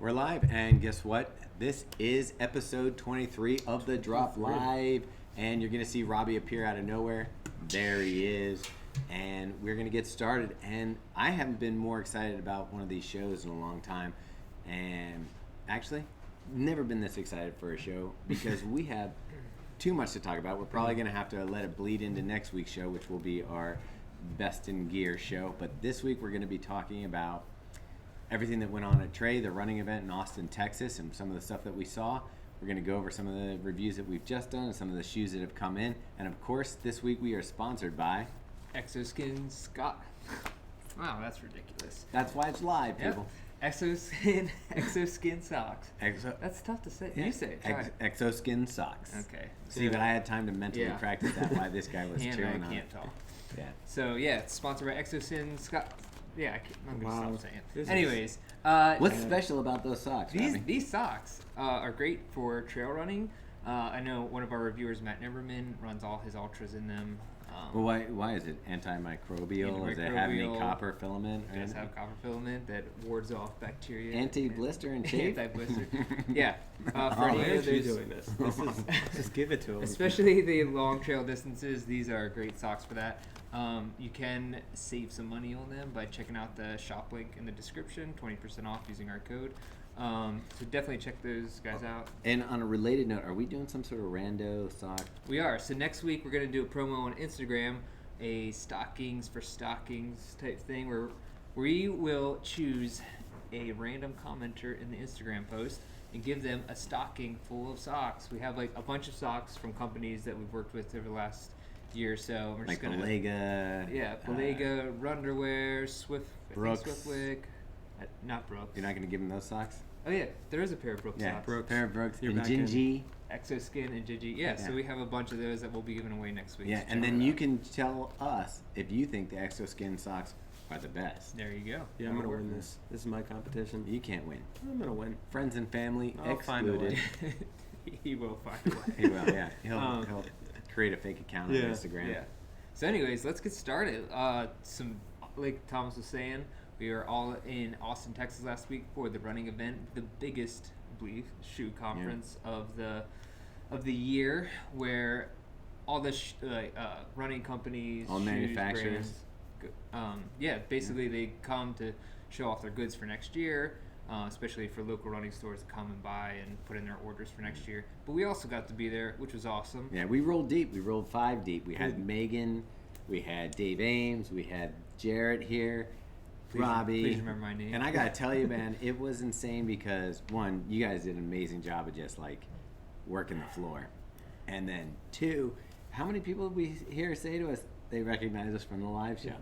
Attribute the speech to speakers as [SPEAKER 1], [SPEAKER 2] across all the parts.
[SPEAKER 1] We're live, and guess what? This is episode 23 of The Drop Live, and you're going to see Robbie appear out of nowhere. There he is, and we're going to get started. And I haven't been more excited about one of these shows in a long time, and actually, never been this excited for a show because we have too much to talk about. We're probably going to have to let it bleed into next week's show, which will be our Best in Gear show. But this week, we're going to be talking about everything that went on at Trey, the running event in Austin, Texas, and some of the stuff that we saw. We're going to go over some of the reviews that we've just done and some of the shoes that have come in. And of course, this week we are sponsored by
[SPEAKER 2] Exoskin Scott. Wow, that's ridiculous.
[SPEAKER 1] That's why it's live, people.
[SPEAKER 2] Exoskin socks. That's tough to say.
[SPEAKER 1] Yeah.
[SPEAKER 2] You say it.
[SPEAKER 1] Exoskin socks.
[SPEAKER 2] Okay.
[SPEAKER 1] See, but I had time to mentally practice that while this guy was chewing on
[SPEAKER 2] I
[SPEAKER 1] it.
[SPEAKER 2] can't talk.
[SPEAKER 1] Yeah.
[SPEAKER 2] So, yeah, it's sponsored by Exoskin Scott. Yeah, I'm going to stop saying. Anyways.
[SPEAKER 1] What's special about those socks,
[SPEAKER 2] These socks are great for trail running. I know one of our reviewers, Matt Neverman, runs all his ultras in them.
[SPEAKER 1] Well, why is it antimicrobial? Does it have any copper filament?
[SPEAKER 2] It does have copper filament that wards off bacteria.
[SPEAKER 1] Anti-blister and chafe?
[SPEAKER 2] Anti-blister. Yeah. For any of those
[SPEAKER 3] doing this. Just give it to them.
[SPEAKER 2] Especially the long trail distances, these are great socks for that. You can save some money on them by checking out the shop link in the description, 20% off using our code. So definitely check those guys out.
[SPEAKER 1] And on a related note, are we doing some sort of rando sock?
[SPEAKER 2] We are. So next week we're going to do a promo on Instagram, a stockings for stockings type thing where we will choose a random commenter in the Instagram post and give them a stocking full of socks. We have like a bunch of socks from companies that we've worked with over the last year or so. We're
[SPEAKER 1] like
[SPEAKER 2] just
[SPEAKER 1] Belega.
[SPEAKER 2] Yeah, Belega, Runderwear,
[SPEAKER 1] Brooks.
[SPEAKER 2] Swiftwick. Not Brooks.
[SPEAKER 1] You're not going to give them those socks?
[SPEAKER 2] Oh, yeah. There is a pair of Brooks socks.
[SPEAKER 1] Pair of Brooks.
[SPEAKER 3] You're
[SPEAKER 1] and Gingy.
[SPEAKER 2] Exoskin and Gigi. Yeah, so we have a bunch of those that we'll be giving away next week.
[SPEAKER 1] Yeah, and then you can tell us if you think the Exoskin socks are the best.
[SPEAKER 2] There you go.
[SPEAKER 3] Yeah, I'm going to win this. This is my competition.
[SPEAKER 1] You can't win.
[SPEAKER 3] I'm going to win.
[SPEAKER 1] Friends and family
[SPEAKER 3] I'll
[SPEAKER 1] excluded.
[SPEAKER 2] Find a way. He will find a way.
[SPEAKER 1] He will, yeah. He'll create a fake account on Instagram.
[SPEAKER 2] Yeah. So anyways, let's get started. Like Thomas was saying, we were all in Austin, Texas last week for the running event, the biggest, I believe, shoe conference of the year, where all the running companies,
[SPEAKER 1] all
[SPEAKER 2] shoes,
[SPEAKER 1] manufacturers,
[SPEAKER 2] brands, basically they come to show off their goods for next year, especially for local running stores to come and buy and put in their orders for next year. But we also got to be there, which was awesome.
[SPEAKER 1] Yeah, we rolled deep. We rolled 5 deep. We had Megan, we had Dave Ames, we had Jarrett here. Robbie.
[SPEAKER 2] Please remember my name.
[SPEAKER 1] And I gotta tell you, man, it was insane because one, you guys did an amazing job of just like working the floor, and then 2, how many people did we hear say to us they recognize us from the live show?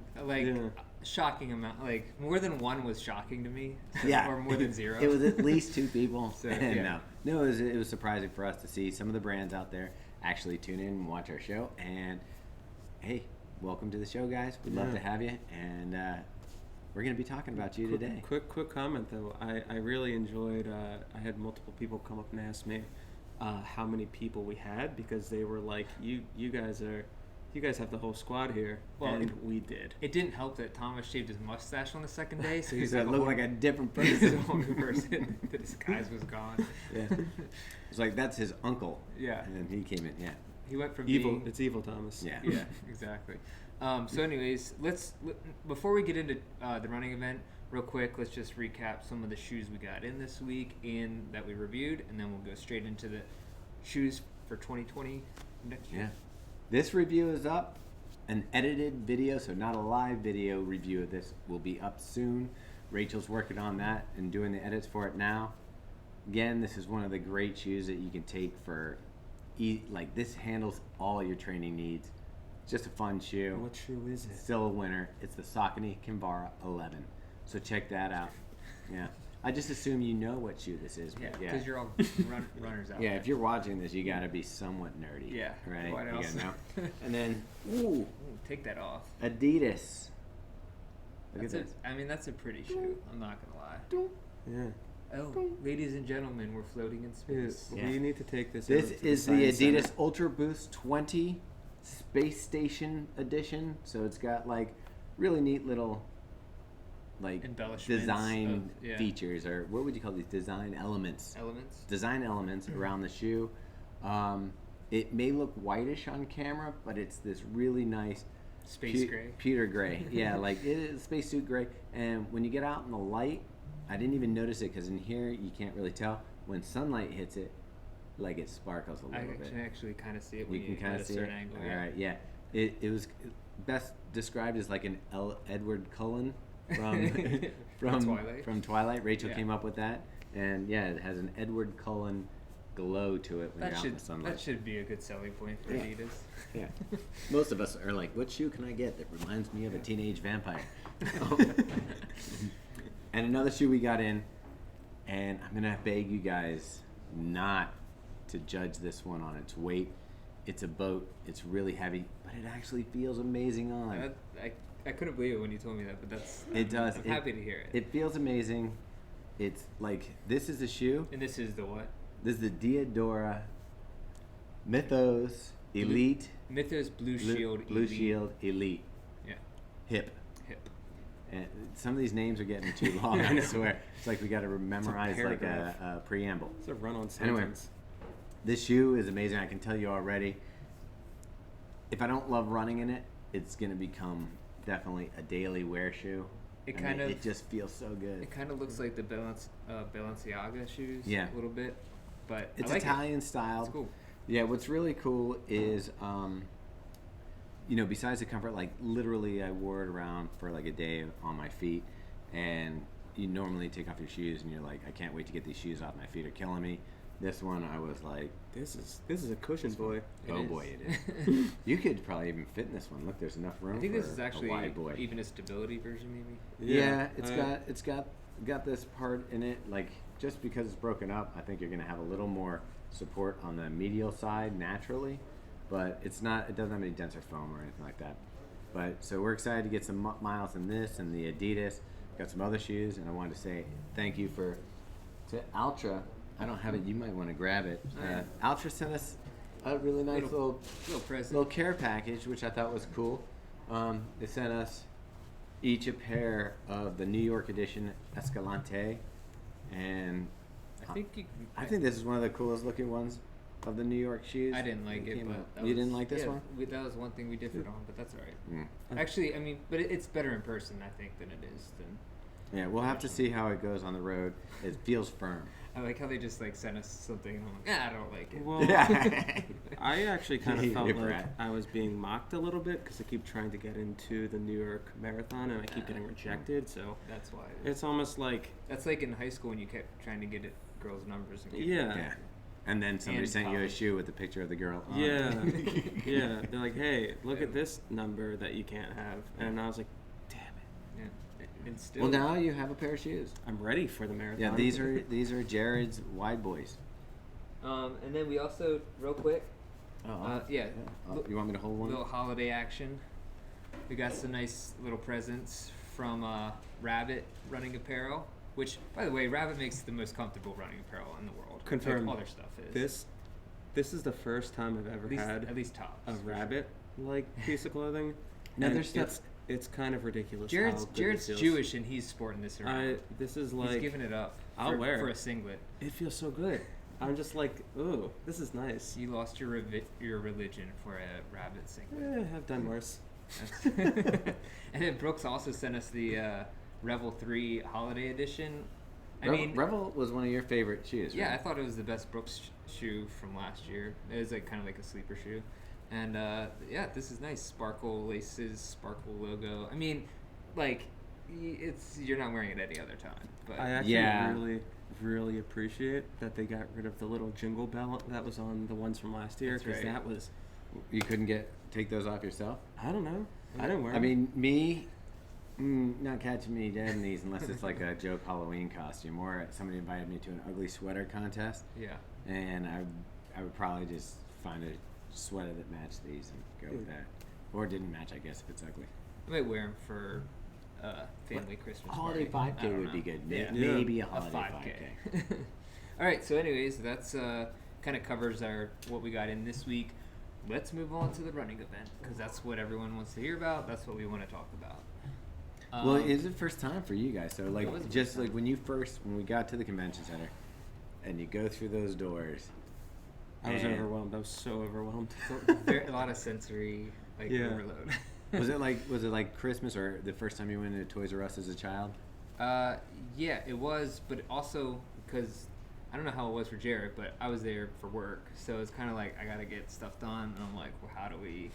[SPEAKER 2] Shocking amount. Like more than 1 was shocking to me.
[SPEAKER 1] Yeah,
[SPEAKER 2] or more than 0.
[SPEAKER 1] It was at least 2 people.
[SPEAKER 2] So, yeah.
[SPEAKER 1] No, it was surprising for us to see some of the brands out there actually tune in and watch our show. And hey, welcome to the show, guys. We'd love to have you. And we're going to be talking about you today.
[SPEAKER 3] Quick comment, though. I really enjoyed, I had multiple people come up and ask me how many people we had, because they were like, you guys have the whole squad here. Well, and we did.
[SPEAKER 2] It didn't help that Thomas shaved his mustache on the second day, so he's
[SPEAKER 1] like looked like a different person.
[SPEAKER 2] He's a whole new person. The disguise was gone.
[SPEAKER 1] Yeah. It's like, that's his uncle.
[SPEAKER 2] Yeah.
[SPEAKER 1] And then he came in,
[SPEAKER 2] He went from
[SPEAKER 3] evil. It's evil, Thomas.
[SPEAKER 1] Yeah.
[SPEAKER 2] Yeah, exactly. So anyways, before we get into the running event, real quick, let's just recap some of the shoes we got in this week and that we reviewed, and then we'll go straight into the shoes for 2020 next year.
[SPEAKER 1] Yeah. This review is up. An edited video, so not a live video review of this, will be up soon. Rachel's working on that and doing the edits for it now. Again, this is one of the great shoes that you can take for, this handles all your training needs. It's just a fun shoe.
[SPEAKER 3] What shoe is it?
[SPEAKER 1] Still a winner. It's the Saucony Kinvara 11. So check that out. Yeah. I just assume you know what shoe this is.
[SPEAKER 2] Yeah, because you're all runners out
[SPEAKER 1] Yeah,
[SPEAKER 2] there.
[SPEAKER 1] if you're watching this, you got to be somewhat nerdy.
[SPEAKER 2] Yeah.
[SPEAKER 1] Right?
[SPEAKER 2] What else?
[SPEAKER 1] You gotta know. And then,
[SPEAKER 2] take that off.
[SPEAKER 1] Adidas. Look at this.
[SPEAKER 2] I mean, that's a pretty shoe. I'm not going to lie.
[SPEAKER 3] Yeah.
[SPEAKER 2] Oh, ladies and gentlemen, we're floating in space.
[SPEAKER 1] Yeah.
[SPEAKER 3] We need to take this.
[SPEAKER 1] This
[SPEAKER 3] out to
[SPEAKER 1] is the
[SPEAKER 3] Science
[SPEAKER 1] Adidas
[SPEAKER 3] Center.
[SPEAKER 1] Ultra Boost 20 Space Station Edition. So it's got like really neat little like
[SPEAKER 2] Embellishments
[SPEAKER 1] design
[SPEAKER 2] of- yeah.
[SPEAKER 1] features, or what would you call these design elements?
[SPEAKER 2] Elements.
[SPEAKER 1] Design elements around the shoe. It may look whitish on camera, but it's this really nice
[SPEAKER 2] Space gray.
[SPEAKER 1] pewter gray. Yeah, like it is spacesuit gray. And when you get out in the light, I didn't even notice it because in here you can't really tell. When sunlight hits it, like it sparkles a little
[SPEAKER 2] I
[SPEAKER 1] bit.
[SPEAKER 2] can actually kind of see it when
[SPEAKER 1] You can kind
[SPEAKER 2] at
[SPEAKER 1] of
[SPEAKER 2] a
[SPEAKER 1] see it.
[SPEAKER 2] certain angle.
[SPEAKER 1] All right, yeah. It was best described as like an Edward Cullen from
[SPEAKER 2] Twilight.
[SPEAKER 1] From Twilight. Rachel
[SPEAKER 2] Yeah.
[SPEAKER 1] came up with that, and yeah, it has an Edward Cullen glow to it when you're out in the sunlight.
[SPEAKER 2] That should be a good selling point for
[SPEAKER 1] Yeah.
[SPEAKER 2] Adidas.
[SPEAKER 1] Yeah. Most of us are like, what shoe can I get that reminds me of a teenage vampire? And another shoe we got in, and I'm going to beg you guys not to judge this one on its weight. It's a boat. It's really heavy, but it actually feels amazing on.
[SPEAKER 2] I couldn't believe it when you told me that, but
[SPEAKER 1] It does.
[SPEAKER 2] I'm happy to hear it.
[SPEAKER 1] It feels amazing. It's like, this is a shoe.
[SPEAKER 2] And this is the what?
[SPEAKER 1] This is the Diadora Mythos Elite.
[SPEAKER 2] Mythos Blue Shield
[SPEAKER 1] Blue
[SPEAKER 2] Elite.
[SPEAKER 1] Shield Elite.
[SPEAKER 2] Yeah.
[SPEAKER 1] Hip.
[SPEAKER 2] Hip.
[SPEAKER 1] And some of these names are getting too long, I swear. It's like we got to memorize like
[SPEAKER 3] paragraph.
[SPEAKER 1] a preamble.
[SPEAKER 3] It's a run-on
[SPEAKER 1] Anyway.
[SPEAKER 3] sentence.
[SPEAKER 1] This shoe is amazing. I can tell you already. If I don't love running in it, it's going to become definitely a daily wear shoe.
[SPEAKER 2] It
[SPEAKER 1] I mean,
[SPEAKER 2] kind of-
[SPEAKER 1] it just feels so good.
[SPEAKER 2] It kind of looks like the Balenciaga shoes.
[SPEAKER 1] Yeah.
[SPEAKER 2] A little bit. But
[SPEAKER 1] It's
[SPEAKER 2] I like
[SPEAKER 1] Italian
[SPEAKER 2] It.
[SPEAKER 1] style.
[SPEAKER 2] It's cool.
[SPEAKER 1] Yeah, what's really cool is, besides the comfort, like literally I wore it around for like a day on my feet, and you normally take off your shoes and you're like, I can't wait to get these shoes off, my feet are killing me. This one, I was like,
[SPEAKER 3] This is a cushion, boy.
[SPEAKER 2] It
[SPEAKER 1] oh
[SPEAKER 2] is.
[SPEAKER 1] boy, it is. You could probably even fit in this one. Look, there's enough room
[SPEAKER 2] I think
[SPEAKER 1] for
[SPEAKER 2] this is actually
[SPEAKER 1] a wide boy.
[SPEAKER 2] even a stability version, maybe.
[SPEAKER 1] Yeah, it's got this part in it. Like, just because it's broken up, I think you're gonna have a little more support on the medial side naturally, but it doesn't have any denser foam or anything like that. But so we're excited to get some miles in this and the Adidas. Got some other shoes, and I wanted to say thank you to Altra. I don't have it. You might want to grab it. Altra sent us a really nice little
[SPEAKER 2] present.
[SPEAKER 1] little care package, which I thought was cool. They sent us each a pair of the New York edition Escalante, and
[SPEAKER 2] I think you can,
[SPEAKER 1] I think this is one of the coolest looking ones of the New York shoes.
[SPEAKER 2] I didn't like
[SPEAKER 1] that
[SPEAKER 2] it,
[SPEAKER 1] came
[SPEAKER 2] but
[SPEAKER 1] out.
[SPEAKER 2] that
[SPEAKER 1] You
[SPEAKER 2] was-
[SPEAKER 1] didn't like this
[SPEAKER 2] yeah,
[SPEAKER 1] one?
[SPEAKER 2] That was one thing we differed on, but that's all right.
[SPEAKER 1] Mm.
[SPEAKER 2] Actually, I mean, but it's better in person, I think, than it is than.
[SPEAKER 1] Yeah, we'll have to see how it goes on the road. It feels firm.
[SPEAKER 2] I like how they just like sent us something and I'm like, I don't like it.
[SPEAKER 3] Well,
[SPEAKER 1] Yeah.
[SPEAKER 3] I actually kind of felt
[SPEAKER 1] Rip
[SPEAKER 3] like
[SPEAKER 1] rat.
[SPEAKER 3] I was being mocked a little bit because I keep trying to get into the New York Marathon and I keep getting rejected. So
[SPEAKER 2] That's why. It is.
[SPEAKER 3] it's almost like,
[SPEAKER 2] That's like in high school when you kept trying to get it girls' numbers. And get
[SPEAKER 3] yeah,
[SPEAKER 1] Yeah. And then somebody
[SPEAKER 2] And
[SPEAKER 1] sent you a
[SPEAKER 2] college.
[SPEAKER 1] shoe with a picture of the girl on
[SPEAKER 3] yeah,
[SPEAKER 1] it.
[SPEAKER 3] yeah. They're like, hey, look
[SPEAKER 2] Yeah.
[SPEAKER 3] at this number that you can't have, and I was like, damn it,
[SPEAKER 2] Yeah. And still.
[SPEAKER 1] Well, now you have a pair of shoes.
[SPEAKER 3] I'm ready for the marathon.
[SPEAKER 1] Yeah, these are Jared's wide boys.
[SPEAKER 2] And then we also, real quick, yeah,
[SPEAKER 1] Oh, you want me to hold one?
[SPEAKER 2] little holiday action. We got some nice little presents from Rabbit Running Apparel, which, by the way, Rabbit makes the most comfortable running apparel in the world.
[SPEAKER 3] Confirmed.
[SPEAKER 2] Like, all their stuff is.
[SPEAKER 3] This is the first time I've ever had
[SPEAKER 2] at least tops.
[SPEAKER 3] a rabbit like piece of clothing.
[SPEAKER 1] No,
[SPEAKER 3] And
[SPEAKER 1] there's stuff-
[SPEAKER 3] it's kind of ridiculous.
[SPEAKER 2] Jared's
[SPEAKER 3] how good
[SPEAKER 2] Jared's
[SPEAKER 3] it feels.
[SPEAKER 2] Jewish and he's sporting this around.
[SPEAKER 3] This is
[SPEAKER 2] He's
[SPEAKER 3] like,
[SPEAKER 2] giving it up.
[SPEAKER 3] I'll
[SPEAKER 2] for,
[SPEAKER 3] wear
[SPEAKER 2] for
[SPEAKER 3] it.
[SPEAKER 2] a singlet.
[SPEAKER 3] it feels so good. I'm just like, ooh, this is nice.
[SPEAKER 2] You lost your religion for a Rabbit singlet.
[SPEAKER 3] I've done worse.
[SPEAKER 2] And then Brooks also sent us the Revel 3 Holiday Edition. I
[SPEAKER 1] Revel,
[SPEAKER 2] mean,
[SPEAKER 1] Revel was one of your favorite shoes,
[SPEAKER 2] yeah, I
[SPEAKER 1] right?
[SPEAKER 2] thought it was the best Brooks shoe from last year. It was like kind of like a sleeper shoe. And yeah, this is nice. Sparkle laces, sparkle logo. I mean, like, you're not wearing it any other time. But
[SPEAKER 3] I actually
[SPEAKER 1] Yeah.
[SPEAKER 3] really appreciate that they got rid of the little jingle bell that was on the ones from last year
[SPEAKER 2] That's
[SPEAKER 3] because
[SPEAKER 2] right.
[SPEAKER 3] that was,
[SPEAKER 1] You couldn't take those off yourself?
[SPEAKER 3] I don't know. I didn't wear
[SPEAKER 1] I
[SPEAKER 3] them.
[SPEAKER 1] mean, me, not catching me dead in these unless it's like a joke Halloween costume, or somebody invited me to an ugly sweater contest,
[SPEAKER 2] yeah.
[SPEAKER 1] and I would probably just find a sweater that matched these and go with that, or didn't match, I guess, if it's ugly.
[SPEAKER 2] I might wear them for family Christmas
[SPEAKER 1] Holiday
[SPEAKER 2] party.
[SPEAKER 1] 5K
[SPEAKER 2] I don't
[SPEAKER 1] would
[SPEAKER 2] know.
[SPEAKER 1] be good.
[SPEAKER 2] Yeah.
[SPEAKER 1] Maybe a
[SPEAKER 2] A
[SPEAKER 1] holiday 5K.
[SPEAKER 2] All right. So, anyways, that's kind of covers what we got in this week. Let's move on to the running event because that's what everyone wants to hear about. That's what we want to talk about.
[SPEAKER 1] Well, it's the first time for you guys. So like,
[SPEAKER 2] was the
[SPEAKER 1] just
[SPEAKER 2] first
[SPEAKER 1] like
[SPEAKER 2] time.
[SPEAKER 1] when we got to the convention center, and you go through those doors.
[SPEAKER 3] I was
[SPEAKER 1] and-
[SPEAKER 3] overwhelmed. I was so overwhelmed.
[SPEAKER 2] a lot of sensory
[SPEAKER 3] Yeah.
[SPEAKER 2] overload.
[SPEAKER 1] Was it like Christmas or the first time you went into Toys R Us as a child?
[SPEAKER 2] Yeah, it was, but also because I don't know how it was for Jared, but I was there for work, so it's kind of like I gotta get stuff done, and I'm like, well, how do we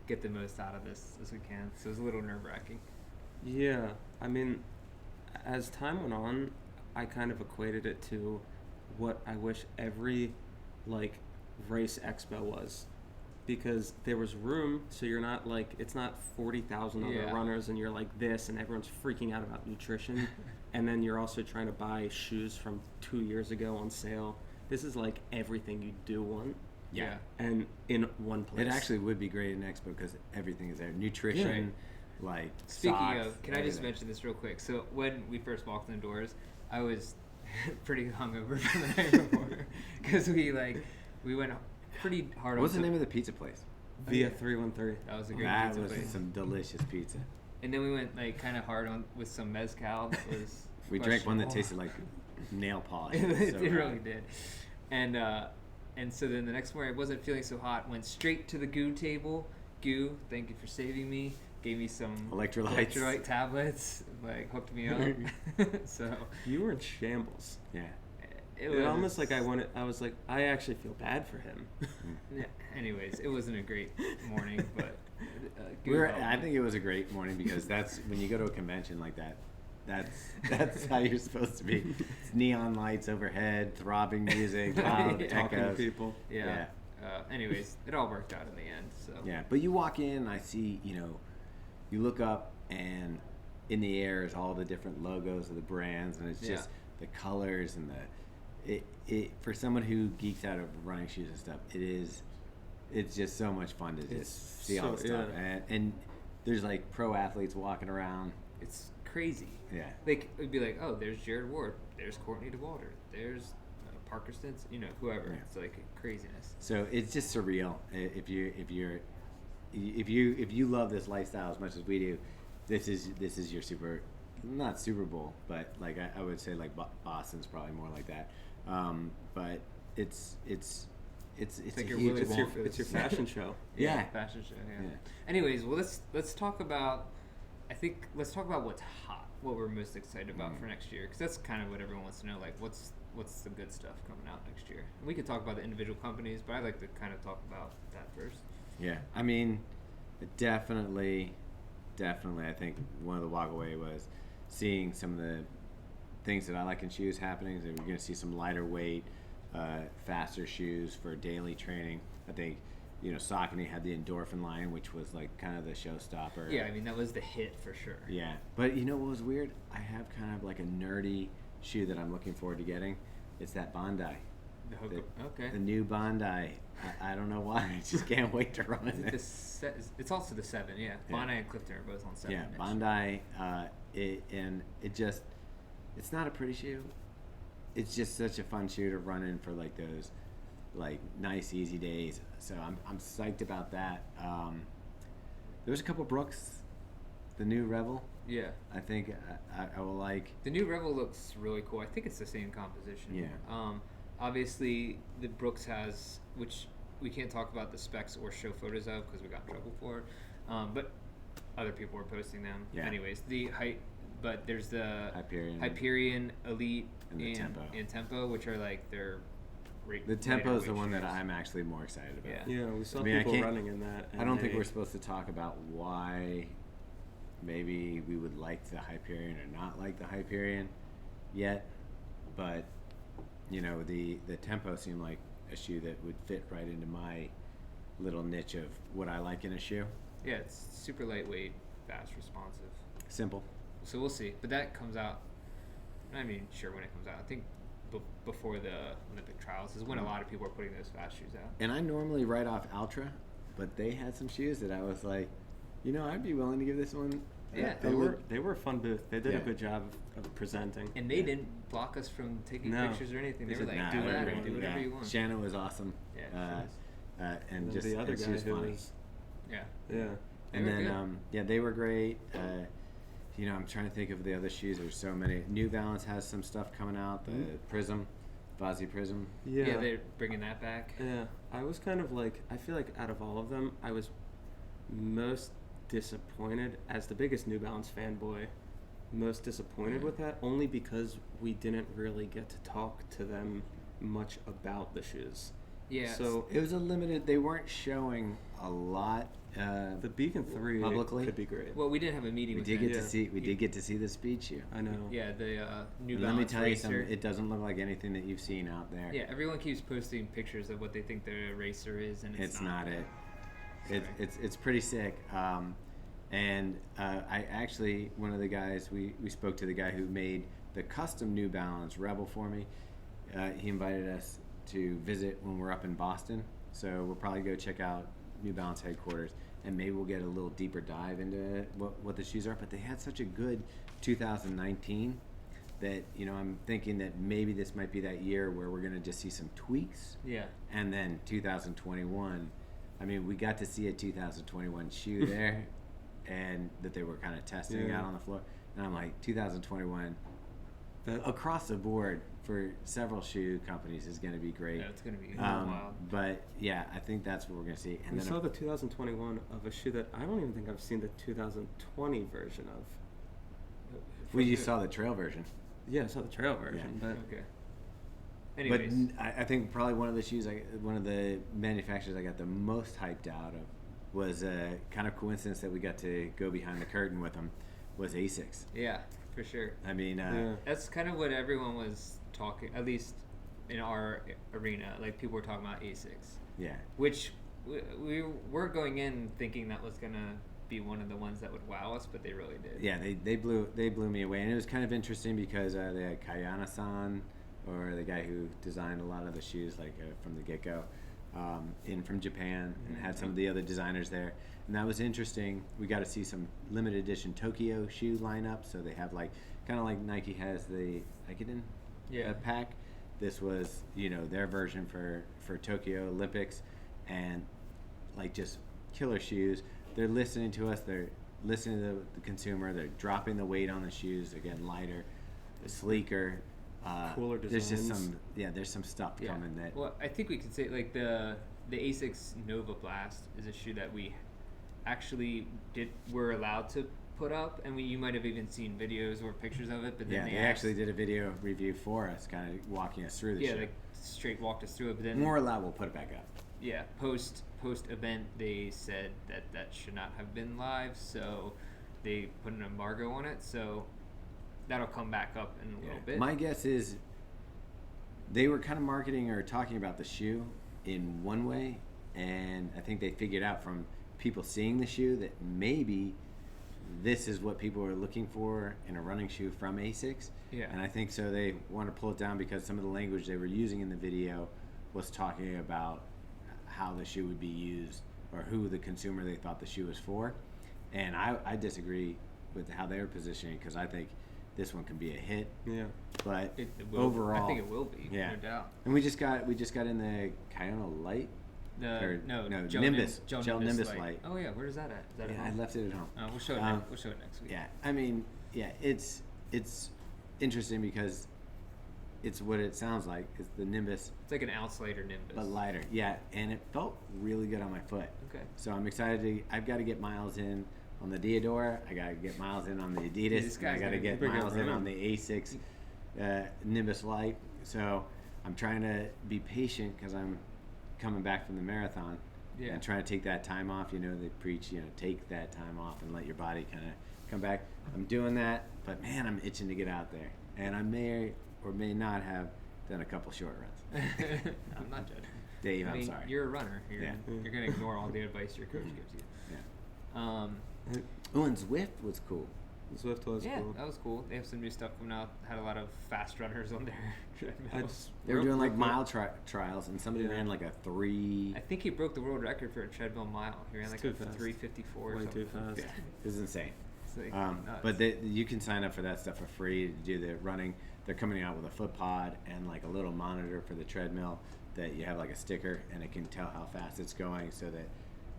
[SPEAKER 2] get the most out of this as we can? So it was a little nerve wracking.
[SPEAKER 3] Yeah, I mean, as time went on, I kind of equated it to what I wish every like race expo was, because there was room, so you're not like, it's not 40,000 other
[SPEAKER 2] Yeah.
[SPEAKER 3] runners and you're like this and everyone's freaking out about nutrition, and then you're also trying to buy shoes from 2 years ago on sale. This is like everything you do want,
[SPEAKER 2] Yeah.
[SPEAKER 3] and in one place.
[SPEAKER 1] It actually would be great in Expo because everything is there. Nutrition, like
[SPEAKER 2] Speaking
[SPEAKER 1] socks,
[SPEAKER 2] of, can I just
[SPEAKER 1] everything.
[SPEAKER 2] mention this real quick? So when we first walked in the doors, I was pretty hungover from the night before because we went pretty hard.
[SPEAKER 1] What's the
[SPEAKER 2] on
[SPEAKER 1] name of the pizza place?
[SPEAKER 3] Via 313.
[SPEAKER 2] That was a great
[SPEAKER 1] That
[SPEAKER 2] pizza
[SPEAKER 1] was
[SPEAKER 2] place.
[SPEAKER 1] some delicious pizza.
[SPEAKER 2] And then we went like kind of hard on with some mezcal. That was
[SPEAKER 1] We drank one that
[SPEAKER 2] questionable.
[SPEAKER 1] tasted like nail polish.
[SPEAKER 2] it,
[SPEAKER 1] was so
[SPEAKER 2] it really
[SPEAKER 1] bad.
[SPEAKER 2] did. And so then the next morning I wasn't feeling so hot. Went straight to the goo table. Goo, thank you for saving me. Gave me some electrolyte tablets. Like hooked me up. So
[SPEAKER 3] You were in shambles.
[SPEAKER 1] Yeah.
[SPEAKER 2] it
[SPEAKER 3] It almost like I was like, I actually feel bad for him.
[SPEAKER 2] Yeah, anyways, it wasn't a great morning, but Goo helped
[SPEAKER 1] I
[SPEAKER 2] me.
[SPEAKER 1] think it was a great morning because that's when you go to a convention like that. That's how you're supposed to be. It's neon lights overhead, throbbing music, loud
[SPEAKER 2] Yeah.
[SPEAKER 3] Talking to
[SPEAKER 1] echoes.
[SPEAKER 3] people.
[SPEAKER 2] Yeah. Anyways, it all worked out in the end. So
[SPEAKER 1] Yeah, but you walk in, and I see, you look up, and in the air is all the different logos of the brands, and it's just the colors and it for someone who geeks out over running shoes and stuff, it's just so much fun to just see all the stuff, and there's like pro athletes walking around.
[SPEAKER 2] it's crazy.
[SPEAKER 1] Yeah.
[SPEAKER 2] Like it'd be like, oh, there's Jared Ward, there's Courtney DeWalder, there's Parker Stinson, whoever.
[SPEAKER 1] Yeah.
[SPEAKER 2] It's like craziness.
[SPEAKER 1] So it's just surreal. If you love this lifestyle as much as we do, this is your not Super Bowl, but like I would say like Boston's probably more like that. But it's
[SPEAKER 2] like
[SPEAKER 1] a
[SPEAKER 2] your
[SPEAKER 1] huge
[SPEAKER 2] Willy
[SPEAKER 1] event.
[SPEAKER 2] Wonka.
[SPEAKER 3] It's your fashion show.
[SPEAKER 1] Yeah.
[SPEAKER 2] Fashion show. Yeah.
[SPEAKER 1] Yeah.
[SPEAKER 2] Anyways, well let's talk about. Let's talk about what's hot, what we're most excited about for next year, because that's kind of what everyone wants to know. Like, what's the good stuff coming out next year? And we could talk about the individual companies, but I'd like to kind of talk about that first.
[SPEAKER 1] Yeah, I mean, definitely, I think one of the walkaway was seeing some of the things that I like in shoes happening. So we're going to see some lighter weight, faster shoes for daily training. I think, Saucony had the Endorphin line, which was like kind of the showstopper.
[SPEAKER 2] Yeah, I mean that was the hit for sure.
[SPEAKER 1] Yeah, but you know what was weird? I have kind of like a nerdy shoe that I'm looking forward to getting. It's that Bondi.
[SPEAKER 2] The Hoka, okay.
[SPEAKER 1] The new Bondi. I don't know why. I just can't wait to run it.
[SPEAKER 2] It's also the 7, yeah. Bondi and Clifton are both on 7.
[SPEAKER 1] Yeah, Bondi, it's not a pretty shoe. It's just such a fun shoe to run in for like those, like nice easy days. So I'm psyched about that. There's a couple Brooks, the new Revel.
[SPEAKER 2] Yeah.
[SPEAKER 1] I think I will like.
[SPEAKER 2] The new Revel looks really cool. I think it's the same composition.
[SPEAKER 1] Yeah.
[SPEAKER 2] Obviously, the Brooks has, which we can't talk about the specs or show photos of because we got in trouble for it. But other people were posting them.
[SPEAKER 1] Yeah.
[SPEAKER 2] Anyways, but there's the
[SPEAKER 1] Hyperion
[SPEAKER 2] Elite
[SPEAKER 1] and the
[SPEAKER 2] Tempo, which are like their.
[SPEAKER 1] The Tempo is the one that I'm actually more excited about.
[SPEAKER 2] Yeah.
[SPEAKER 3] Yeah, we saw
[SPEAKER 1] I mean,
[SPEAKER 3] people running in that.
[SPEAKER 1] I don't think we're supposed to talk about why maybe we would like the Hyperion or not like the Hyperion yet, but the Tempo seemed like a shoe that would fit right into my little niche of what I like in a shoe.
[SPEAKER 2] Yeah, it's super lightweight, fast, responsive.
[SPEAKER 1] Simple.
[SPEAKER 2] So we'll see. But that comes out. I'm not even sure when it comes out. I think before the Olympic trials is when a lot of people are putting those fast shoes out.
[SPEAKER 1] And I normally write off Altra, but they had some shoes that I was like, I'd be willing to give this one.
[SPEAKER 2] Yeah.
[SPEAKER 3] They were a fun booth. They did
[SPEAKER 1] Yeah.
[SPEAKER 3] a good job of presenting.
[SPEAKER 2] And they didn't block us from taking
[SPEAKER 3] No.
[SPEAKER 2] pictures or anything. They
[SPEAKER 3] They
[SPEAKER 2] were
[SPEAKER 3] said,
[SPEAKER 2] like,
[SPEAKER 3] "Nah,
[SPEAKER 2] do
[SPEAKER 3] whatever
[SPEAKER 2] whatever,
[SPEAKER 3] you
[SPEAKER 2] do
[SPEAKER 3] want."
[SPEAKER 2] whatever
[SPEAKER 1] Yeah.
[SPEAKER 2] you want.
[SPEAKER 1] Shanna was awesome.
[SPEAKER 2] Yeah,
[SPEAKER 1] And
[SPEAKER 3] And
[SPEAKER 1] just
[SPEAKER 3] the other
[SPEAKER 1] and she
[SPEAKER 3] guy
[SPEAKER 1] was
[SPEAKER 3] who
[SPEAKER 1] funny.
[SPEAKER 3] was,
[SPEAKER 2] Yeah.
[SPEAKER 3] yeah.
[SPEAKER 1] And
[SPEAKER 2] were
[SPEAKER 1] then
[SPEAKER 2] good.
[SPEAKER 1] they were great. You know, I'm trying to think of the other shoes. There's so many. New Balance has some stuff coming out. The Prism, Vazzy Prism.
[SPEAKER 2] Yeah, they're bringing that back.
[SPEAKER 3] Yeah, I was kind of like, I feel like out of all of them, I was most disappointed as the biggest New Balance fanboy. Most disappointed with that, only because we didn't really get to talk to them much about the shoes.
[SPEAKER 2] Yeah.
[SPEAKER 3] So
[SPEAKER 1] It was a limited. They weren't showing a lot.
[SPEAKER 3] the Beacon 3
[SPEAKER 1] publicly
[SPEAKER 3] could be great.
[SPEAKER 2] well, we did have a meeting
[SPEAKER 1] We
[SPEAKER 2] with
[SPEAKER 1] did
[SPEAKER 2] them.
[SPEAKER 1] get to see. We did get to see the speed shoe.
[SPEAKER 3] I know.
[SPEAKER 2] Yeah, the New
[SPEAKER 1] Let
[SPEAKER 2] Balance
[SPEAKER 1] me tell you
[SPEAKER 2] racer.
[SPEAKER 1] something. It doesn't look like anything that you've seen out there.
[SPEAKER 2] Yeah, everyone keeps posting pictures of what they think the racer is, and
[SPEAKER 1] It's not it.
[SPEAKER 2] Sorry.
[SPEAKER 1] It's pretty sick. And I actually, one of the guys, we spoke to the guy who made the custom New Balance Rebel for me. He invited us to visit when we're up in Boston. So we'll probably go check out New Balance headquarters, and maybe we'll get a little deeper dive into what the shoes are. But they had such a good 2019 that, you know, I'm thinking that maybe this might be that year where we're going to just see some tweaks.
[SPEAKER 2] Yeah.
[SPEAKER 1] And then 2021, I mean, we got to see a 2021 shoe there, and that they were kind of testing out on the floor. And I'm like, 2021, across the board for several shoe companies is going to be great.
[SPEAKER 2] Yeah, it's going to be wild.
[SPEAKER 1] But yeah, I think that's what we're going to see. And
[SPEAKER 3] We
[SPEAKER 1] then
[SPEAKER 3] saw the 2021 of a shoe that I don't even think I've seen the 2020 version of.
[SPEAKER 1] well, you saw the trail version.
[SPEAKER 3] Yeah, I saw the trail version, but
[SPEAKER 2] Okay. Anyways,
[SPEAKER 1] But I think probably one of the shoes, one of the manufacturers I got the most hyped out of was a kind of coincidence that we got to go behind the curtain with them, was Asics.
[SPEAKER 2] yeah, for sure.
[SPEAKER 1] I mean,
[SPEAKER 2] That's kind of what everyone was talking, at least in our arena. Like, people were talking about Asics,
[SPEAKER 1] yeah.
[SPEAKER 2] which we were going in thinking that was going to be one of the ones that would wow us, but they really did.
[SPEAKER 1] Yeah, they blew me away, and it was kind of interesting because they had Kayana-san, or the guy who designed a lot of the shoes, like from the get-go, in from Japan, and had some of the other designers there, and that was interesting. We got to see some limited edition Tokyo shoe lineup, so they have like kind of like Nike has the Ikeden pack. This was, you know, their version for Tokyo Olympics, and like just killer shoes. They're listening to us. They're listening to the consumer. They're dropping the weight on the shoes. They're getting lighter, sleeker.
[SPEAKER 3] Cooler
[SPEAKER 1] There's
[SPEAKER 3] designs.
[SPEAKER 1] just there's some stuff coming that.
[SPEAKER 2] Well, I think we could say, like, the Asics Nova Blast is a shoe that we actually were allowed to put up, and you might have even seen videos or pictures of it. But then
[SPEAKER 1] They actually did a video review for us, kind of walking us through the shoe.
[SPEAKER 2] like straight walked us through it. But then
[SPEAKER 1] More allowed, we'll put it back up.
[SPEAKER 2] yeah, post event, they said that should not have been live, so they put an embargo on it. So that'll come back up in a little bit.
[SPEAKER 1] My guess is they were kind of marketing or talking about the shoe in one way, and I think they figured out from people seeing the shoe that maybe this is what people are looking for in a running shoe from Asics.
[SPEAKER 2] Yeah.
[SPEAKER 1] And I think so they want to pull it down because some of the language they were using in the video was talking about how the shoe would be used or who the consumer they thought the shoe was for. And I disagree with how they were positioning, because I think this one can be a hit.
[SPEAKER 3] yeah.
[SPEAKER 1] But
[SPEAKER 2] It will.
[SPEAKER 1] overall,
[SPEAKER 2] I think it will be.
[SPEAKER 1] yeah.
[SPEAKER 2] No doubt.
[SPEAKER 1] And we just got in the Kayano Light. Or,
[SPEAKER 2] No,
[SPEAKER 1] Gel Nimbus Light.
[SPEAKER 2] Oh yeah, where is that at? Is that at
[SPEAKER 1] Yeah, I
[SPEAKER 2] home?
[SPEAKER 1] left it at home.
[SPEAKER 2] We'll show it. We'll show it next week.
[SPEAKER 1] Yeah, I mean, yeah, it's interesting because it's what it sounds like. It's the Nimbus,
[SPEAKER 2] It's like an Outsider Nimbus.
[SPEAKER 1] but lighter. Yeah, and it felt really good on my foot.
[SPEAKER 2] Okay.
[SPEAKER 1] So I'm excited I've got to get miles in on the Diodora. I got to get miles in on the Adidas.
[SPEAKER 2] this
[SPEAKER 1] And I
[SPEAKER 2] guy's
[SPEAKER 1] got to
[SPEAKER 2] gonna
[SPEAKER 1] get
[SPEAKER 3] bring it
[SPEAKER 1] miles in
[SPEAKER 3] around.
[SPEAKER 1] on the Asics Nimbus Light. So I'm trying to be patient because I'm coming back from the marathon.
[SPEAKER 2] Yeah.
[SPEAKER 1] And trying to take that time off. You know, they preach, you know, take that time off and let your body kind of come back. I'm doing that, but man, I'm itching to get out there. And I may or may not have done a couple short runs.
[SPEAKER 2] I'm not judging.
[SPEAKER 1] Dave,
[SPEAKER 2] I
[SPEAKER 1] I'm
[SPEAKER 2] mean,
[SPEAKER 1] sorry.
[SPEAKER 2] you're a runner. You're
[SPEAKER 1] Yeah.
[SPEAKER 2] gonna ignore all the advice your coach gives you.
[SPEAKER 1] Yeah.
[SPEAKER 2] Um,
[SPEAKER 1] Oh, and Zwift was cool.
[SPEAKER 3] Swift was
[SPEAKER 2] yeah,
[SPEAKER 3] cool.
[SPEAKER 2] that was cool. They have some new stuff coming out. Had a lot of fast runners on their treadmill.
[SPEAKER 1] They were doing like
[SPEAKER 3] quick-
[SPEAKER 1] mile trials, and somebody
[SPEAKER 3] Yeah.
[SPEAKER 1] ran like a 3.
[SPEAKER 2] I think he broke the world record for a treadmill mile. He ran
[SPEAKER 3] It's
[SPEAKER 2] like a
[SPEAKER 3] too fast.
[SPEAKER 2] 3:54 or
[SPEAKER 3] Way
[SPEAKER 2] something.
[SPEAKER 3] too fast.
[SPEAKER 1] Yeah, it was insane.
[SPEAKER 2] It's like nuts.
[SPEAKER 1] But you can sign up for that stuff for free to do the running. They're coming out with a foot pod and like a little monitor for the treadmill that you have like a sticker, and it can tell how fast it's going, so that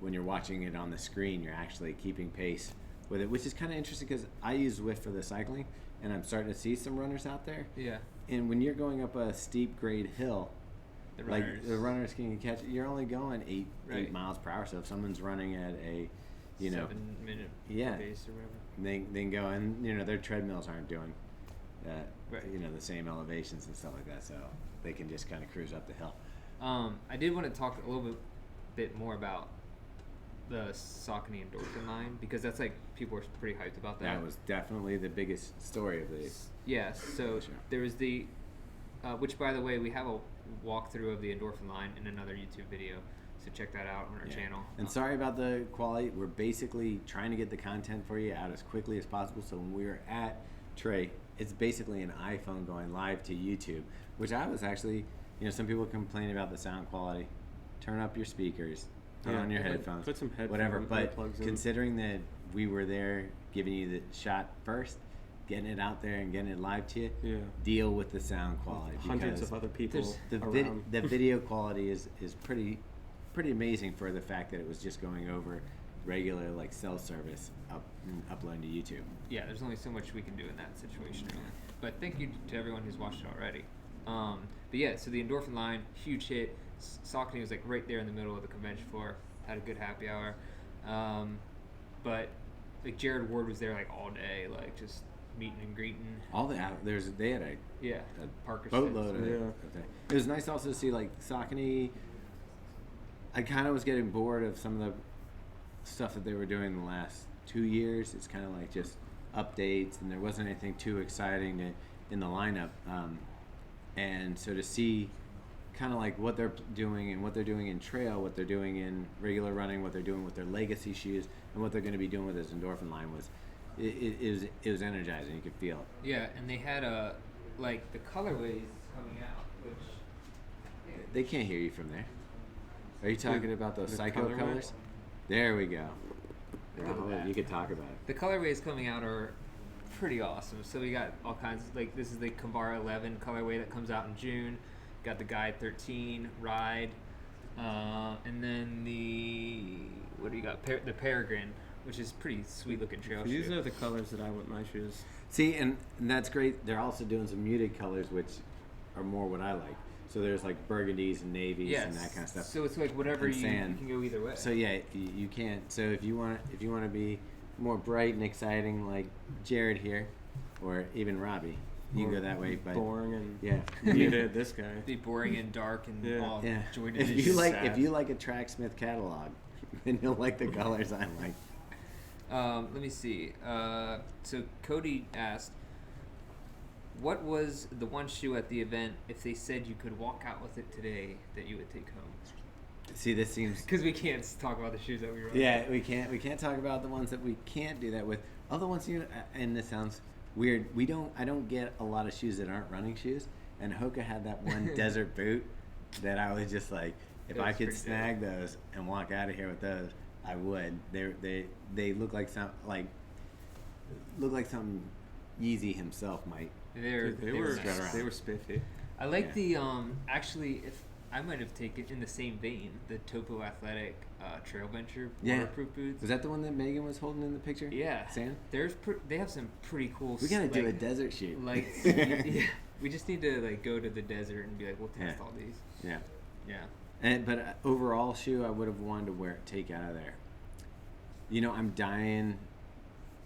[SPEAKER 1] when you're watching it on the screen, you're actually keeping pace with it, which is kind of interesting because I use Zwift for the cycling, and I'm starting to see some runners out there.
[SPEAKER 2] Yeah.
[SPEAKER 1] And when you're going up a steep grade hill,
[SPEAKER 2] The
[SPEAKER 1] like
[SPEAKER 2] runners.
[SPEAKER 1] the runners can catch it, you're only going 8
[SPEAKER 2] Right.
[SPEAKER 1] miles per hour. So if someone's running at a,
[SPEAKER 2] 7-minute
[SPEAKER 1] Yeah.
[SPEAKER 2] pace or whatever.
[SPEAKER 1] they can go, and their treadmills aren't doing
[SPEAKER 2] Right.
[SPEAKER 1] the same elevations and stuff like that, so they can just kind of cruise up the hill.
[SPEAKER 2] I did want to talk a little bit more about the Saucony Endorphin line, because that's like, people are pretty hyped about that.
[SPEAKER 1] That was definitely the biggest story of the.
[SPEAKER 2] Yeah, so
[SPEAKER 1] Sure.
[SPEAKER 2] there was the, which by the way, we have a walkthrough of the Endorphin line in another YouTube video, so check that out on our channel.
[SPEAKER 1] And sorry about the quality. We're basically trying to get the content for you out as quickly as possible. So when we were at Trey, it's basically an iPhone going live to YouTube, which I was actually, some people complain about the sound quality. Turn up your speakers, turn on your headphones,
[SPEAKER 3] put some headphones,
[SPEAKER 1] whatever. But
[SPEAKER 3] earplugs in.
[SPEAKER 1] considering that we were there giving you the shot first, getting it out there and getting it live to you,
[SPEAKER 3] Yeah.
[SPEAKER 1] deal with the sound quality.
[SPEAKER 3] Hundreds
[SPEAKER 1] because
[SPEAKER 3] of other people
[SPEAKER 1] the
[SPEAKER 3] around.
[SPEAKER 1] the video quality is pretty amazing for the fact that it was just going over regular like cell service uploading to YouTube.
[SPEAKER 2] Yeah, there's only so much we can do in that situation, really. But thank you to everyone who's watched it already. But yeah, so the Endorphin line, huge hit. Saucony was like right there in the middle of the convention floor. Had a good happy hour. But like Jared Ward was there like all day, like just meeting and greeting.
[SPEAKER 1] All the they had a
[SPEAKER 2] Yeah,
[SPEAKER 1] a
[SPEAKER 2] Parker
[SPEAKER 1] boatload
[SPEAKER 2] says.
[SPEAKER 1] of
[SPEAKER 3] Yeah.
[SPEAKER 1] it. It was nice also to see like Saucony. I kind of was getting bored of some of the stuff that they were doing the last 2 years. It's kind of like just updates, and there wasn't anything too exciting in the lineup. And so to see kind of like what they're doing and what they're doing in trail, what they're doing in regular running, what they're doing with their legacy shoes, and what they're going to be doing with this Endorphin line it was energizing. You could feel it.
[SPEAKER 2] Yeah, and they had like the colorways coming out, which
[SPEAKER 1] They can't hear you from there. Are you talking about those
[SPEAKER 3] the
[SPEAKER 1] psycho
[SPEAKER 3] colorway?
[SPEAKER 1] colors? There we go. You could talk about it.
[SPEAKER 2] the colorways coming out are pretty awesome. So we got all kinds of, like, this is the Kavara 11 colorway that comes out in June. Got the Guide 13, Ride, and then what do you got? The Peregrine, which is pretty sweet looking trail
[SPEAKER 3] These
[SPEAKER 2] shoe.
[SPEAKER 3] are the colors that I want my shoes.
[SPEAKER 1] See, and that's great. They're also doing some muted colors, which are more what I like. So there's like burgundies and navies and that kind of stuff.
[SPEAKER 2] So it's like whatever
[SPEAKER 1] And
[SPEAKER 2] you
[SPEAKER 1] sand.
[SPEAKER 2] can go either way.
[SPEAKER 1] So yeah, you can. So if you want to be more bright and exciting like Jared here, or even Robbie, you can go that way. But
[SPEAKER 3] Boring and
[SPEAKER 1] yeah,
[SPEAKER 3] muted. This guy.
[SPEAKER 2] Be boring and dark and
[SPEAKER 3] Yeah.
[SPEAKER 2] all
[SPEAKER 1] yeah.
[SPEAKER 2] joined
[SPEAKER 1] If
[SPEAKER 2] in.
[SPEAKER 1] you like
[SPEAKER 3] sad.
[SPEAKER 1] a Tracksmith catalog, then you'll like the colors I like.
[SPEAKER 2] Let me see. So Cody asked, what was the one shoe at the event, if they said you could walk out with it today, that you would take home?
[SPEAKER 1] See, this seems.
[SPEAKER 2] Because we can't talk about the shoes that we run.
[SPEAKER 1] Yeah, we can't talk about the ones that we can't do that with. Other ones, and this sounds weird. I don't get a lot of shoes that aren't running shoes. And Hoka had that one desert boot that I was just like, if
[SPEAKER 2] That
[SPEAKER 1] I
[SPEAKER 2] was
[SPEAKER 1] could
[SPEAKER 2] pretty
[SPEAKER 1] snag those and walk out of here with those, I would. They look like something Yeezy himself might.
[SPEAKER 3] Dude, they were
[SPEAKER 1] spread around.
[SPEAKER 3] they were spiffy.
[SPEAKER 2] I like
[SPEAKER 1] Yeah.
[SPEAKER 2] the actually, if I might have taken in the same vein, the Topo Athletic Trail Venture
[SPEAKER 1] Yeah.
[SPEAKER 2] waterproof boots.
[SPEAKER 1] Was that the one that Megan was holding in the picture?
[SPEAKER 2] Yeah.
[SPEAKER 1] Sam?
[SPEAKER 2] They have some pretty cool.
[SPEAKER 1] We gotta do a
[SPEAKER 2] like,
[SPEAKER 1] desert shoot.
[SPEAKER 2] Like, yeah, we just need to like go to the desert and be like, we'll test
[SPEAKER 1] Yeah.
[SPEAKER 2] all these.
[SPEAKER 1] Yeah.
[SPEAKER 2] Yeah.
[SPEAKER 1] But overall shoe, I would have wanted to take out of there. I'm dying.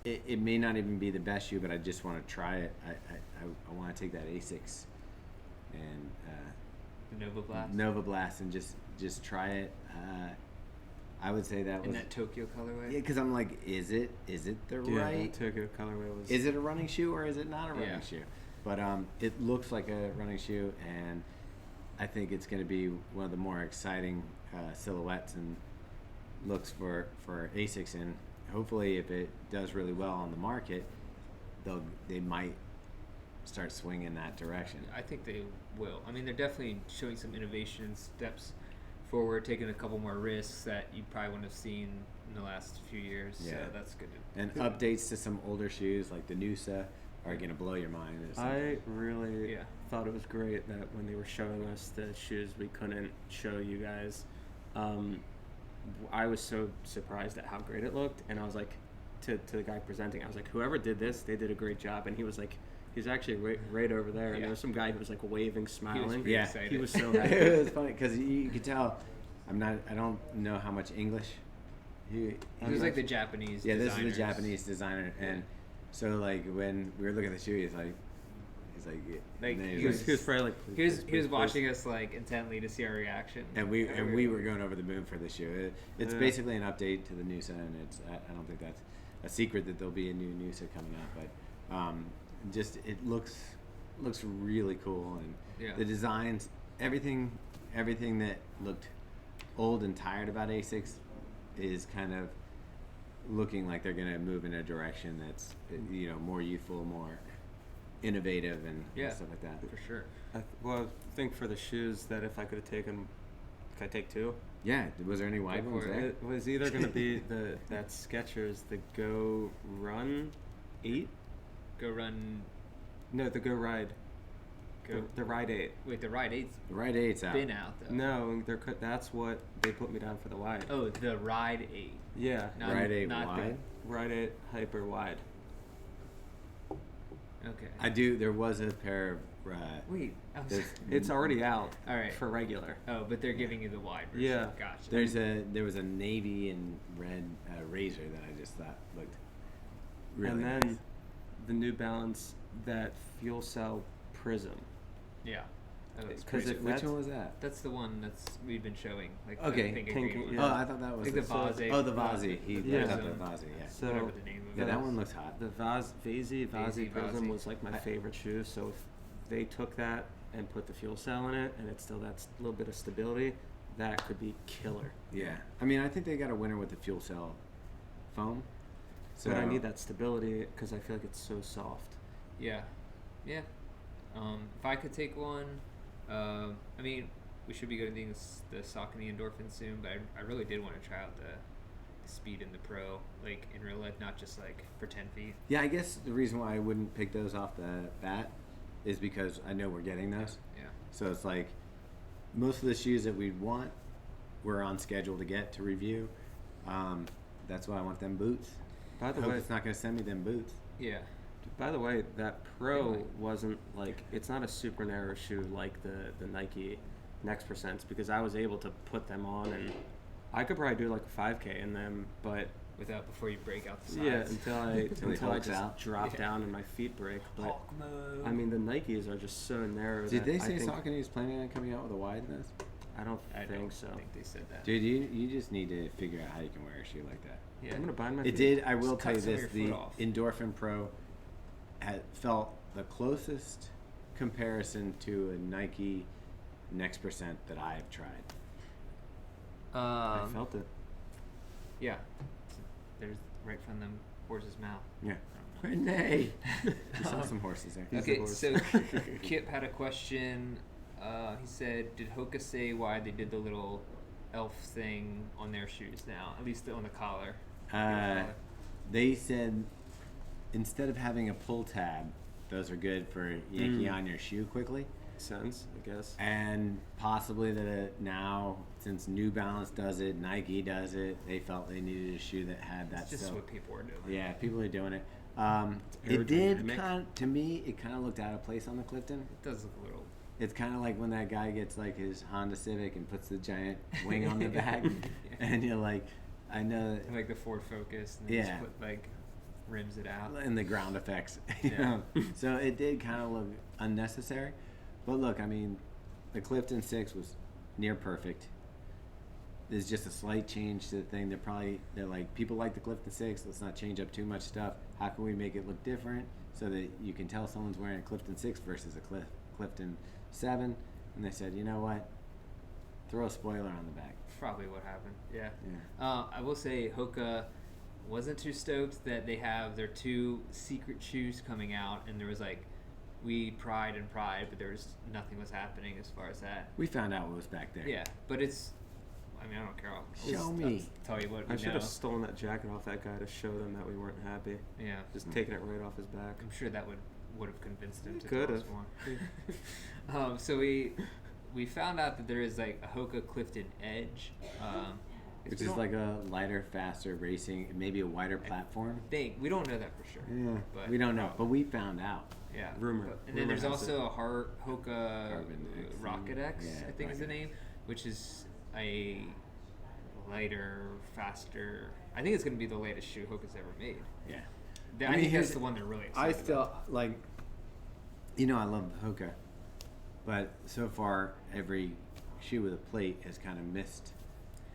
[SPEAKER 1] It may not even be the best shoe, but I just want to try it. I want to take that Asics and
[SPEAKER 2] The Nova Blast.
[SPEAKER 1] Nova Blast and just try it. I would say that
[SPEAKER 2] In
[SPEAKER 1] was
[SPEAKER 2] that Tokyo colorway.
[SPEAKER 1] yeah, because I'm like, is it the
[SPEAKER 3] Yeah,
[SPEAKER 1] right?
[SPEAKER 3] that Tokyo colorway was.
[SPEAKER 1] Is it a running shoe or is it not a running
[SPEAKER 2] Yeah.
[SPEAKER 1] shoe? But it looks like a running shoe, and I think it's going to be one of the more exciting silhouettes and looks for Asics. And hopefully, if it does really well on the market, they might start swinging that direction.
[SPEAKER 2] I think they will. I mean, they're definitely showing some innovation and steps forward, taking a couple more risks that you probably wouldn't have seen in the last few years. So
[SPEAKER 1] Yeah.
[SPEAKER 2] that's good.
[SPEAKER 1] And updates to some older shoes like the Noosa are going to blow your mind. Or something.
[SPEAKER 3] I really
[SPEAKER 2] Yeah.
[SPEAKER 3] thought it was great that when they were showing us the shoes we couldn't show you guys, I was so surprised at how great it looked, and I was like, to the guy presenting, I was like, whoever did this, they did a great job. And he was like, he's actually right over there. And
[SPEAKER 2] Yeah.
[SPEAKER 3] there was some guy who was like waving, smiling.
[SPEAKER 2] pretty excited.
[SPEAKER 3] He was so happy.
[SPEAKER 1] It was funny because you could tell. I don't know how much English.
[SPEAKER 2] He was like the Japanese.
[SPEAKER 1] Yeah, this is
[SPEAKER 2] designers.
[SPEAKER 1] the Japanese designer, and so like when we were looking at the shoe, he's like,
[SPEAKER 2] Like,
[SPEAKER 1] and then
[SPEAKER 2] he
[SPEAKER 3] He was probably like,
[SPEAKER 2] He was
[SPEAKER 3] please.
[SPEAKER 2] watching us like intently to see our reaction.
[SPEAKER 1] and we were going over the moon for the shoe. It's
[SPEAKER 3] Yeah.
[SPEAKER 1] basically an update to the Noosa, and I don't think that's a secret that there'll be a new Noosa coming out, but just it looks really cool, and
[SPEAKER 2] Yeah.
[SPEAKER 1] the designs, everything that looked old and tired about Asics is kind of looking like they're going to move in a direction that's more youthful, more innovative, and stuff like that.
[SPEAKER 2] for sure.
[SPEAKER 3] I think for the shoes that if I could have taken, could I take two?
[SPEAKER 1] Yeah, was there any wide
[SPEAKER 2] Go
[SPEAKER 1] ones
[SPEAKER 2] for
[SPEAKER 1] there?
[SPEAKER 3] It was either going to be that Skechers, the Go Run 8?
[SPEAKER 2] Go run.
[SPEAKER 3] No, the Go Ride.
[SPEAKER 2] Go.
[SPEAKER 3] The Ride 8.
[SPEAKER 2] Wait, the Ride 8's
[SPEAKER 1] The Ride 8's out.
[SPEAKER 2] been out though.
[SPEAKER 3] No, that's what they put me down for the wide.
[SPEAKER 2] Oh, the Ride 8.
[SPEAKER 3] Yeah.
[SPEAKER 2] Not,
[SPEAKER 1] Ride 8
[SPEAKER 2] not
[SPEAKER 1] wide?
[SPEAKER 3] Ride 8 Hyper Wide.
[SPEAKER 2] Okay.
[SPEAKER 1] There was a pair of
[SPEAKER 2] Wait. I was,
[SPEAKER 1] there's-
[SPEAKER 3] It's already out.
[SPEAKER 2] All right.
[SPEAKER 3] For regular.
[SPEAKER 2] oh, but they're giving you the wide version.
[SPEAKER 3] Yeah.
[SPEAKER 2] Gotcha.
[SPEAKER 1] there was a navy and red Razor that I just thought looked really
[SPEAKER 3] and then
[SPEAKER 1] nice.
[SPEAKER 3] the New Balance, that Fuel Cell Prism.
[SPEAKER 2] Yeah. Oh, that's
[SPEAKER 3] Because
[SPEAKER 2] crazy.
[SPEAKER 3] if
[SPEAKER 1] Which
[SPEAKER 3] that's,
[SPEAKER 1] one was that?
[SPEAKER 2] That's the one we've been showing. Like
[SPEAKER 1] Okay.
[SPEAKER 2] I think
[SPEAKER 3] Pink,
[SPEAKER 2] green one.
[SPEAKER 3] yeah.
[SPEAKER 1] Oh, I thought that was
[SPEAKER 2] Like the Vase.
[SPEAKER 1] Oh, the Vase. He
[SPEAKER 2] Yeah.
[SPEAKER 1] looked up the Vase. Yeah.
[SPEAKER 3] So
[SPEAKER 2] Whatever the name of
[SPEAKER 1] Yeah,
[SPEAKER 2] it
[SPEAKER 1] that
[SPEAKER 2] is.
[SPEAKER 1] one looks hot.
[SPEAKER 3] the Vase Prism
[SPEAKER 2] Vase.
[SPEAKER 3] was like my favorite shoe. So if they took that and put the fuel cell in it, and it's still that little bit of stability, that could be killer.
[SPEAKER 1] Yeah. I mean, I think they got a winner with the fuel cell foam. So
[SPEAKER 3] But I need that stability because I feel like it's so soft.
[SPEAKER 2] Yeah. Yeah. If I could take one, I mean, we should be getting the Saucony Endorphin soon, but I really did want to try out the Speed and the Pro, like in real life, not just like for 10 feet.
[SPEAKER 1] Yeah, I guess the reason why I wouldn't pick those off the bat is because I know we're getting those.
[SPEAKER 2] Yeah.
[SPEAKER 1] So it's like most of the shoes that we'd want, we're on schedule to get to review. That's why I want them boots.
[SPEAKER 3] By
[SPEAKER 1] I
[SPEAKER 3] the
[SPEAKER 1] hope
[SPEAKER 3] way,
[SPEAKER 1] it's not going to send me them boots.
[SPEAKER 2] Yeah.
[SPEAKER 3] that Pro
[SPEAKER 2] Anyway.
[SPEAKER 3] wasn't like, it's not a super narrow shoe like the Nike Next Percents, because I was able to put them on and I could probably do like a 5K in them, but
[SPEAKER 2] Before you break out the sides.
[SPEAKER 3] yeah, until
[SPEAKER 1] Until it
[SPEAKER 3] I
[SPEAKER 1] hulks
[SPEAKER 3] just
[SPEAKER 1] out.
[SPEAKER 3] drop
[SPEAKER 2] Yeah.
[SPEAKER 3] down and my feet break. But
[SPEAKER 2] Hulk mode.
[SPEAKER 3] I mean, the Nikes are just so narrow.
[SPEAKER 1] Did
[SPEAKER 3] that
[SPEAKER 1] they
[SPEAKER 3] I
[SPEAKER 1] say
[SPEAKER 3] think,
[SPEAKER 1] Saucony is planning on coming out with a wide in this?
[SPEAKER 3] I don't
[SPEAKER 2] I
[SPEAKER 3] think
[SPEAKER 2] don't
[SPEAKER 3] so.
[SPEAKER 2] think they said that.
[SPEAKER 1] Dude, you just need to figure out how you can wear a shoe like that.
[SPEAKER 2] Yeah.
[SPEAKER 3] I'm gonna bind my
[SPEAKER 1] It
[SPEAKER 3] feet.
[SPEAKER 1] did. I will
[SPEAKER 2] Just
[SPEAKER 1] tell you
[SPEAKER 2] cut some of
[SPEAKER 1] this:
[SPEAKER 2] your
[SPEAKER 1] the
[SPEAKER 2] foot off.
[SPEAKER 1] Endorphin Pro had felt the closest comparison to a Nike Next Percent that I have tried.
[SPEAKER 3] I felt it.
[SPEAKER 2] Yeah. There's right from them horse's mouth.
[SPEAKER 1] Yeah.
[SPEAKER 2] I don't know.
[SPEAKER 1] Renee. We saw some horses there.
[SPEAKER 3] He's the
[SPEAKER 2] Okay,
[SPEAKER 3] horse.
[SPEAKER 2] so Kip had a question. He said, "Did Hoka say why they did the little elf thing on their shoes now? At least on the collar."
[SPEAKER 1] They said instead of having a pull tab, those are good for yanking on your shoe quickly.
[SPEAKER 3] Sense, I guess.
[SPEAKER 1] And possibly that now, since New Balance does it, Nike does it, they felt they needed a shoe that had that.
[SPEAKER 2] That's just
[SPEAKER 1] so,
[SPEAKER 2] what people are doing.
[SPEAKER 1] yeah, people are doing it. It did
[SPEAKER 3] aerodynamic.
[SPEAKER 1] to me. It kind of looked out of place on the Clifton.
[SPEAKER 2] It does look a little.
[SPEAKER 1] It's kind of like when that guy gets like his Honda Civic and puts the giant wing on the back,
[SPEAKER 2] Yeah.
[SPEAKER 1] and you're like, I know,
[SPEAKER 2] Like the Ford Focus, and then
[SPEAKER 1] Yeah.
[SPEAKER 2] just put like rims it out.
[SPEAKER 1] and the ground effects. You
[SPEAKER 2] Yeah.
[SPEAKER 1] know? So it did kind of look unnecessary. But look, I mean, the Clifton 6 was near perfect. There's just a slight change to the thing. They're like, people like the Clifton 6. Let's not change up too much stuff. How can we make it look different so that you can tell someone's wearing a Clifton 6 versus a Clifton 7? And they said, you know what? Throw a spoiler on the back.
[SPEAKER 2] Probably what happened. Yeah.
[SPEAKER 1] Yeah.
[SPEAKER 2] I will say Hoka wasn't too stoked that they have their 2 secret shoes coming out, and there was like, we pride, but there was nothing was happening as far as that.
[SPEAKER 1] We found out what was back there.
[SPEAKER 2] Yeah, but it's. I mean, I don't care.
[SPEAKER 1] Show me.
[SPEAKER 2] Tell you what.
[SPEAKER 3] I
[SPEAKER 2] We
[SPEAKER 3] should
[SPEAKER 2] know.
[SPEAKER 3] have stolen that jacket off that guy to show them that we weren't happy.
[SPEAKER 2] Yeah,
[SPEAKER 3] Just taking it right off his back.
[SPEAKER 2] I'm sure that would have convinced him to
[SPEAKER 3] Could've.
[SPEAKER 2] tell us more. So we found out that there is like a Hoka Clifton Edge.
[SPEAKER 1] which is like a lighter, faster racing, maybe a wider platform.
[SPEAKER 2] We don't know that for sure.
[SPEAKER 1] Yeah,
[SPEAKER 2] but
[SPEAKER 1] we don't know, but we found out.
[SPEAKER 2] Yeah.
[SPEAKER 3] Rumor.
[SPEAKER 2] And then there's also a Hoka
[SPEAKER 1] Carbon X
[SPEAKER 2] Rocket X,
[SPEAKER 1] yeah,
[SPEAKER 2] I think is the
[SPEAKER 1] Rocket
[SPEAKER 2] name, which is a lighter, faster. I think it's going to be the latest shoe Hoka's ever made.
[SPEAKER 1] Yeah.
[SPEAKER 2] I think that's the one they're really excited
[SPEAKER 1] I still
[SPEAKER 2] about.
[SPEAKER 1] like, I love Hoka, but so far every shoe with a plate has kind of missed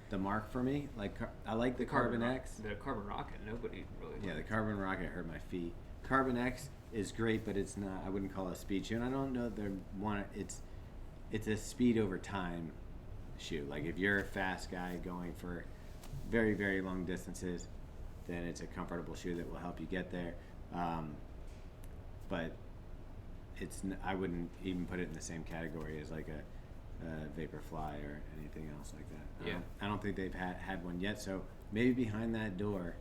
[SPEAKER 1] the mark for me. Like I like the Carbon X.
[SPEAKER 2] The Carbon Rocket, nobody really.
[SPEAKER 1] Yeah, the Carbon Rocket hurt my feet. Carbon X is great, but it's not. I wouldn't call it a speed shoe, and I don't know they're one. It's a speed over time shoe. Like if you're a fast guy going for very, very long distances, then it's a comfortable shoe that will help you get there. But I wouldn't even put it in the same category as like a Vaporfly or anything else like that.
[SPEAKER 2] Yeah.
[SPEAKER 1] I don't think they've had one yet. So maybe behind that door,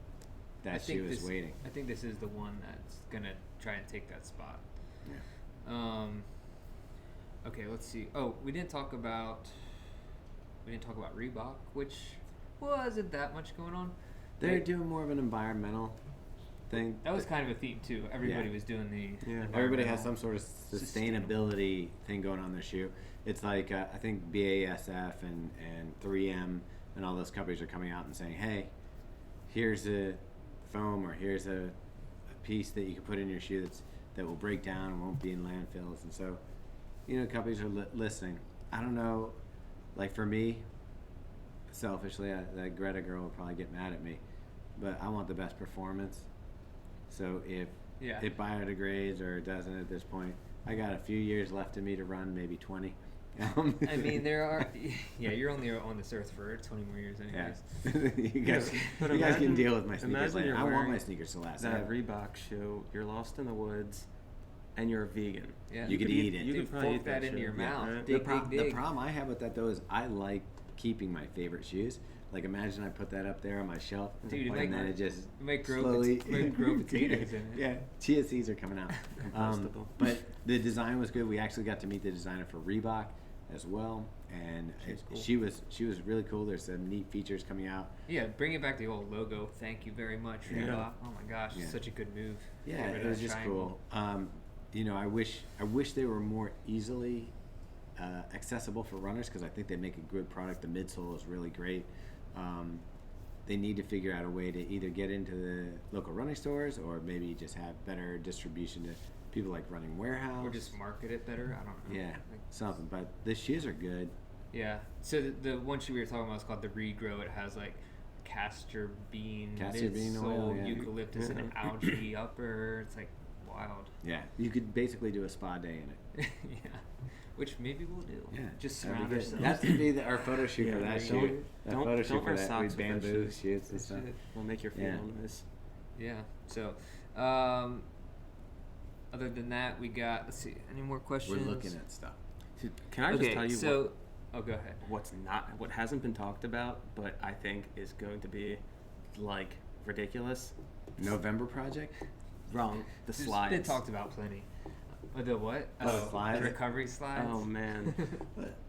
[SPEAKER 1] that shoe is waiting.
[SPEAKER 2] I think this is the one that's gonna try and take that spot.
[SPEAKER 1] Yeah.
[SPEAKER 2] Okay, let's see. Oh, we didn't talk about Reebok, which wasn't that much going on.
[SPEAKER 1] They're doing more of an environmental thing.
[SPEAKER 2] That was kind of a theme too. Everybody was doing the
[SPEAKER 1] Everybody has
[SPEAKER 2] environmental-
[SPEAKER 1] some sort of sustainability thing going on their shoe. It's like I think BASF and 3M and all those companies are coming out and saying, "Hey, here's a foam or here's a piece that you can put in your shoe that will break down and won't be in landfills." And so, companies are listening. I don't know, like for me, selfishly, that Greta girl will probably get mad at me, but I want the best performance. So if it biodegrades or it doesn't at this point, I got a few years left in me to run, maybe 20.
[SPEAKER 2] I mean, there are. Yeah, you're only on this earth for 20 more years, anyways.
[SPEAKER 1] you guys can deal with my sneakers later. I want my sneakers to last.
[SPEAKER 3] That Reebok shoe, you're lost in the woods, and you're a vegan.
[SPEAKER 2] Yeah.
[SPEAKER 1] You could eat it.
[SPEAKER 3] You could probably eat
[SPEAKER 2] that into
[SPEAKER 3] shoe.
[SPEAKER 2] your mouth.
[SPEAKER 3] Right?
[SPEAKER 2] Dig,
[SPEAKER 1] The problem I have with that though is I like keeping my favorite shoes. Like imagine I put that up there on my shelf,
[SPEAKER 2] Dude,
[SPEAKER 1] and then it just
[SPEAKER 2] might grow
[SPEAKER 1] slowly
[SPEAKER 2] grow potatoes in it.
[SPEAKER 1] Yeah, chia seeds are coming out.
[SPEAKER 3] Compostable.
[SPEAKER 1] But the design was good. We actually got to meet the designer for Reebok as well, and she was really cool. There's some neat features coming out.
[SPEAKER 2] Yeah, bringing back the old logo. Thank you very much, Reebok.
[SPEAKER 1] Yeah.
[SPEAKER 2] Oh my gosh, such a good move.
[SPEAKER 1] Yeah,
[SPEAKER 2] Get rid
[SPEAKER 1] it
[SPEAKER 2] of
[SPEAKER 1] was
[SPEAKER 2] that
[SPEAKER 1] just
[SPEAKER 2] triangle.
[SPEAKER 1] cool. I wish they were more easily accessible for runners because I think they make a good product. The midsole is really great. They need to figure out a way to either get into the local running stores or maybe just have better distribution to people like Running Warehouse.
[SPEAKER 2] Or just market it better. I don't know.
[SPEAKER 1] Yeah, something. But the shoes are good.
[SPEAKER 2] Yeah. So the one shoe we were talking about is called the Regrow. It has like castor bean
[SPEAKER 1] oil,
[SPEAKER 2] midsole,
[SPEAKER 1] yeah.
[SPEAKER 2] eucalyptus, and an algae upper. It's like wild.
[SPEAKER 1] Yeah, you could basically do a spa day in it.
[SPEAKER 2] Yeah. Which maybe we'll do.
[SPEAKER 1] Yeah,
[SPEAKER 2] Just
[SPEAKER 1] that'd be
[SPEAKER 2] surround
[SPEAKER 1] good.
[SPEAKER 2] ourselves.
[SPEAKER 1] That's to be our photo shoot for that
[SPEAKER 3] don't-
[SPEAKER 1] shoe. That
[SPEAKER 3] don't-
[SPEAKER 1] photo shoot
[SPEAKER 3] don't
[SPEAKER 1] for
[SPEAKER 3] wear
[SPEAKER 1] that
[SPEAKER 3] socks
[SPEAKER 1] with
[SPEAKER 3] with that
[SPEAKER 1] bamboo
[SPEAKER 3] shoes.
[SPEAKER 1] shoots and stuff.
[SPEAKER 3] We'll make your feet
[SPEAKER 1] Yeah.
[SPEAKER 3] on this.
[SPEAKER 2] Yeah. So, other than that, we got. Let's see. Any more questions?
[SPEAKER 1] We're looking at stuff.
[SPEAKER 3] Dude, can I just tell you
[SPEAKER 2] go ahead.
[SPEAKER 3] what hasn't been talked about, but I think is going to be like ridiculous?
[SPEAKER 1] November project?
[SPEAKER 3] Wrong. The
[SPEAKER 2] It's
[SPEAKER 3] slides.
[SPEAKER 2] been talked about plenty. The what?
[SPEAKER 1] Oh, slides?
[SPEAKER 2] The recovery slides.
[SPEAKER 3] Oh man.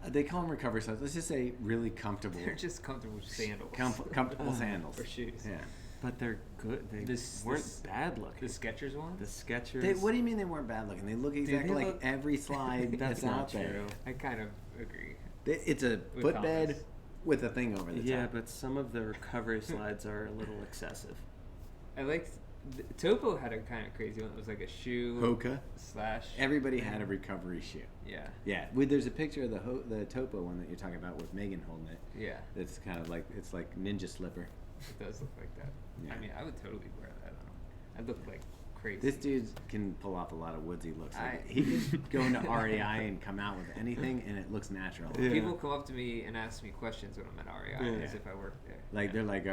[SPEAKER 1] They call them recovery slides. Let's just say really comfortable.
[SPEAKER 2] They're just comfortable sandals.
[SPEAKER 1] Comfortable sandals.
[SPEAKER 2] For shoes.
[SPEAKER 1] Yeah.
[SPEAKER 3] But they're good. They weren't bad looking.
[SPEAKER 2] The Skechers one?
[SPEAKER 3] The Skechers.
[SPEAKER 1] What do you mean they weren't bad looking? They look exactly
[SPEAKER 2] they
[SPEAKER 1] like
[SPEAKER 2] look-
[SPEAKER 1] every slide that's
[SPEAKER 3] not
[SPEAKER 1] out there.
[SPEAKER 3] true.
[SPEAKER 2] I kind of agree.
[SPEAKER 1] It's a
[SPEAKER 2] With
[SPEAKER 1] footbed
[SPEAKER 2] Thomas.
[SPEAKER 1] with a thing over the
[SPEAKER 3] Yeah,
[SPEAKER 1] top.
[SPEAKER 3] but some of the recovery slides are a little excessive.
[SPEAKER 2] I liked. Topo had a kind of crazy one. It was like a shoe
[SPEAKER 1] Hoka.
[SPEAKER 2] slash.
[SPEAKER 1] Everybody had a recovery shoe.
[SPEAKER 2] Yeah.
[SPEAKER 1] Yeah, there's a picture of the Topo one that you're talking about with Megan holding it.
[SPEAKER 2] Yeah.
[SPEAKER 1] It's kind of like it's like ninja slipper.
[SPEAKER 2] It does look like that.
[SPEAKER 1] Yeah.
[SPEAKER 2] I mean, I would totally wear that on. I'd look like crazy.
[SPEAKER 1] This dude can pull off a lot of woodsy looks. Like
[SPEAKER 2] I-
[SPEAKER 1] he could go into REI and come out with anything, and it looks natural.
[SPEAKER 3] Yeah.
[SPEAKER 2] People come up to me and ask me questions when I'm at REI
[SPEAKER 1] Yeah.
[SPEAKER 2] as if I work there.
[SPEAKER 1] Like they're like,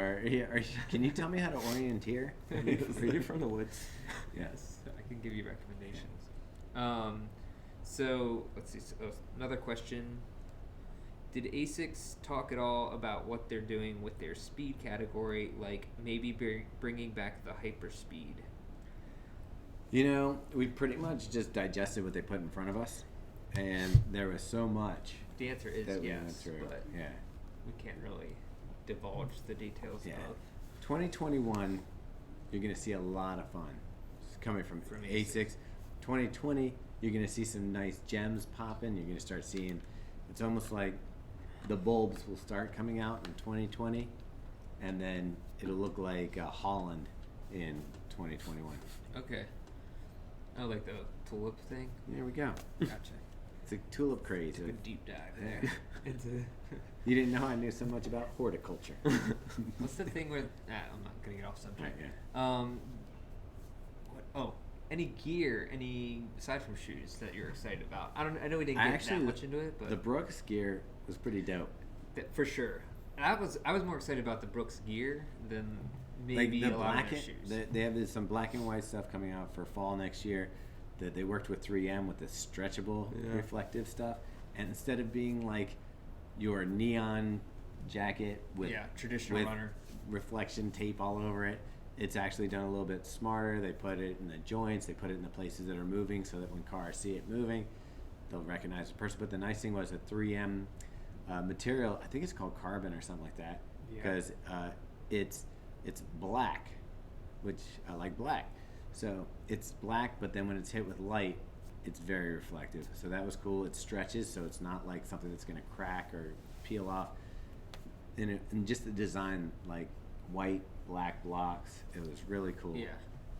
[SPEAKER 1] can you tell me how to orienteer?
[SPEAKER 3] Are you from the woods?
[SPEAKER 1] Yes.
[SPEAKER 2] I can give you recommendations. So let's see. So, another question. Did Asics talk at all about what they're doing with their speed category, like maybe bringing back the hyper speed?
[SPEAKER 1] We pretty much just digested what they put in front of us, and there was so much
[SPEAKER 2] The answer is
[SPEAKER 1] that we
[SPEAKER 2] yes,
[SPEAKER 1] went through.
[SPEAKER 2] but
[SPEAKER 1] Yeah.
[SPEAKER 2] we can't really divulge the details
[SPEAKER 1] Yeah.
[SPEAKER 2] of.
[SPEAKER 1] 2021, you're gonna see a lot of fun. It's coming from Asics. 2020, you're gonna see some nice gems popping. You're gonna start seeing. It's almost like the bulbs will start coming out in 2020, and then it'll look like Holland in 2021.
[SPEAKER 2] Okay. I like the tulip thing.
[SPEAKER 1] There we go.
[SPEAKER 2] Gotcha.
[SPEAKER 1] It's a tulip craze.
[SPEAKER 2] Took a deep dive
[SPEAKER 1] Yeah.
[SPEAKER 2] there. Into
[SPEAKER 1] You didn't know I knew so much about horticulture.
[SPEAKER 2] what's the thing where? I'm not gonna get off subject.
[SPEAKER 1] Right, yeah.
[SPEAKER 2] What? Oh, any gear? Any aside from shoes that you're excited about? I know we didn't
[SPEAKER 1] I
[SPEAKER 2] get
[SPEAKER 1] actually-
[SPEAKER 2] that much into it, but
[SPEAKER 1] The Brooks gear was pretty dope.
[SPEAKER 2] for sure. And I was more excited about the Brooks gear than maybe
[SPEAKER 1] like
[SPEAKER 2] a lot of their shoes.
[SPEAKER 1] they have some black and white stuff coming out for fall next year. That they worked with 3M with the stretchable reflective stuff, and instead of being like your neon jacket with
[SPEAKER 2] traditional runner
[SPEAKER 1] reflection tape all over it, it's actually done a little bit smarter. They put it in the joints, they put it in the places that are moving, so that when cars see it moving, they'll recognize the person. But the nice thing was the 3M material, I think it's called carbon or something like that, because it's black, which I like black. So it's black, but then when it's hit with light, it's very reflective. So that was cool. It stretches, so it's not like something that's going to crack or peel off. And just the design, like white, black blocks, it was really cool.
[SPEAKER 2] Yeah,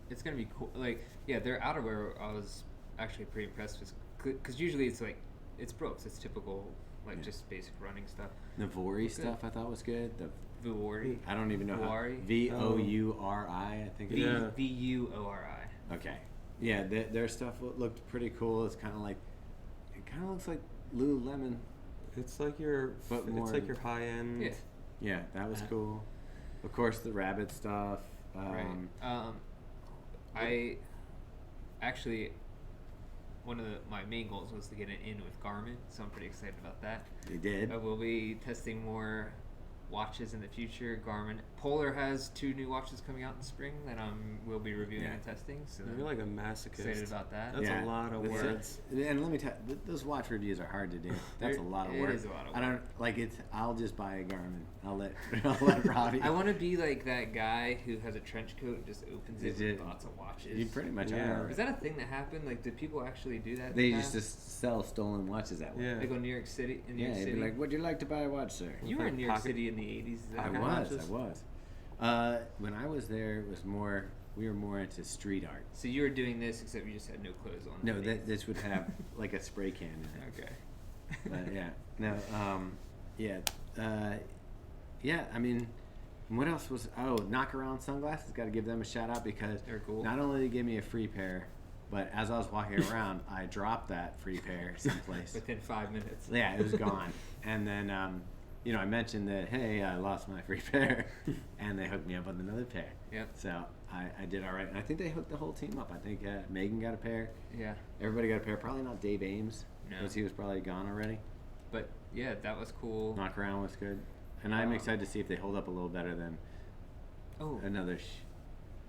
[SPEAKER 2] it's gonna be cool. Like, their outerwear, I was actually pretty impressed with, because usually it's Brooks. It's typical, just basic running stuff.
[SPEAKER 1] The Vouri stuff I thought was good. The
[SPEAKER 2] Vuori.
[SPEAKER 1] I don't even know
[SPEAKER 2] Vuori?
[SPEAKER 1] how. Vouri, I think.
[SPEAKER 2] Vuori.
[SPEAKER 1] Okay. Yeah, their stuff looked pretty cool. It kind of looks like Lululemon.
[SPEAKER 3] It's like your high end.
[SPEAKER 2] Yeah.
[SPEAKER 1] Yeah, that was cool. Of course, the rabbit stuff.
[SPEAKER 2] Right. I actually, one of my main goals was to get it in with Garmin, so I'm pretty excited about that.
[SPEAKER 1] They did.
[SPEAKER 2] We'll be testing more watches in the future. Garmin Polar has 2 new watches coming out in spring that we'll be reviewing and testing. So
[SPEAKER 3] you're like a masochist.
[SPEAKER 2] Excited about that.
[SPEAKER 3] That's a lot of words.
[SPEAKER 1] And let me tell you, those watch reviews are hard to do. That's a lot of work.
[SPEAKER 2] It is a lot of work.
[SPEAKER 1] I don't like it. I'll just buy a Garmin. I'll let Robbie.
[SPEAKER 2] I want to be like that guy who has a trench coat and just opens it with lots of watches.
[SPEAKER 1] You pretty much are.
[SPEAKER 2] Is that a thing that happened? Like, did people actually do that?
[SPEAKER 1] They used to sell stolen watches that way.
[SPEAKER 2] Yeah. They go New York City. In New York City.
[SPEAKER 1] They'd be like, "Would you like to buy a watch, sir?"
[SPEAKER 2] You were in New York City in the 80s.
[SPEAKER 1] I was. When I was there, it was more. We were more into street art.
[SPEAKER 2] So you were doing this, except you just had no clothes on.
[SPEAKER 1] No, this would have like a spray can in it.
[SPEAKER 2] Okay.
[SPEAKER 1] But yeah, no, yeah. I mean, what else was? Oh, Knock Around Sunglasses. Got to give them a shout out because
[SPEAKER 2] they're cool. Not
[SPEAKER 1] only did they give me a free pair, but as I was walking around, I dropped that free pair someplace.
[SPEAKER 2] Within 5 minutes.
[SPEAKER 1] Yeah, it was gone. And then, I mentioned that, hey, I lost my free pair, and they hooked me up with another pair.
[SPEAKER 2] Yep.
[SPEAKER 1] So I did all right. And I think they hooked the whole team up. I think Megan got a pair.
[SPEAKER 2] Yeah.
[SPEAKER 1] Everybody got a pair. Probably not Dave Ames,
[SPEAKER 2] no,
[SPEAKER 1] because he was probably gone already.
[SPEAKER 2] But yeah, that was cool.
[SPEAKER 1] Knock Around was good. And I'm excited to see if they hold up a little better than another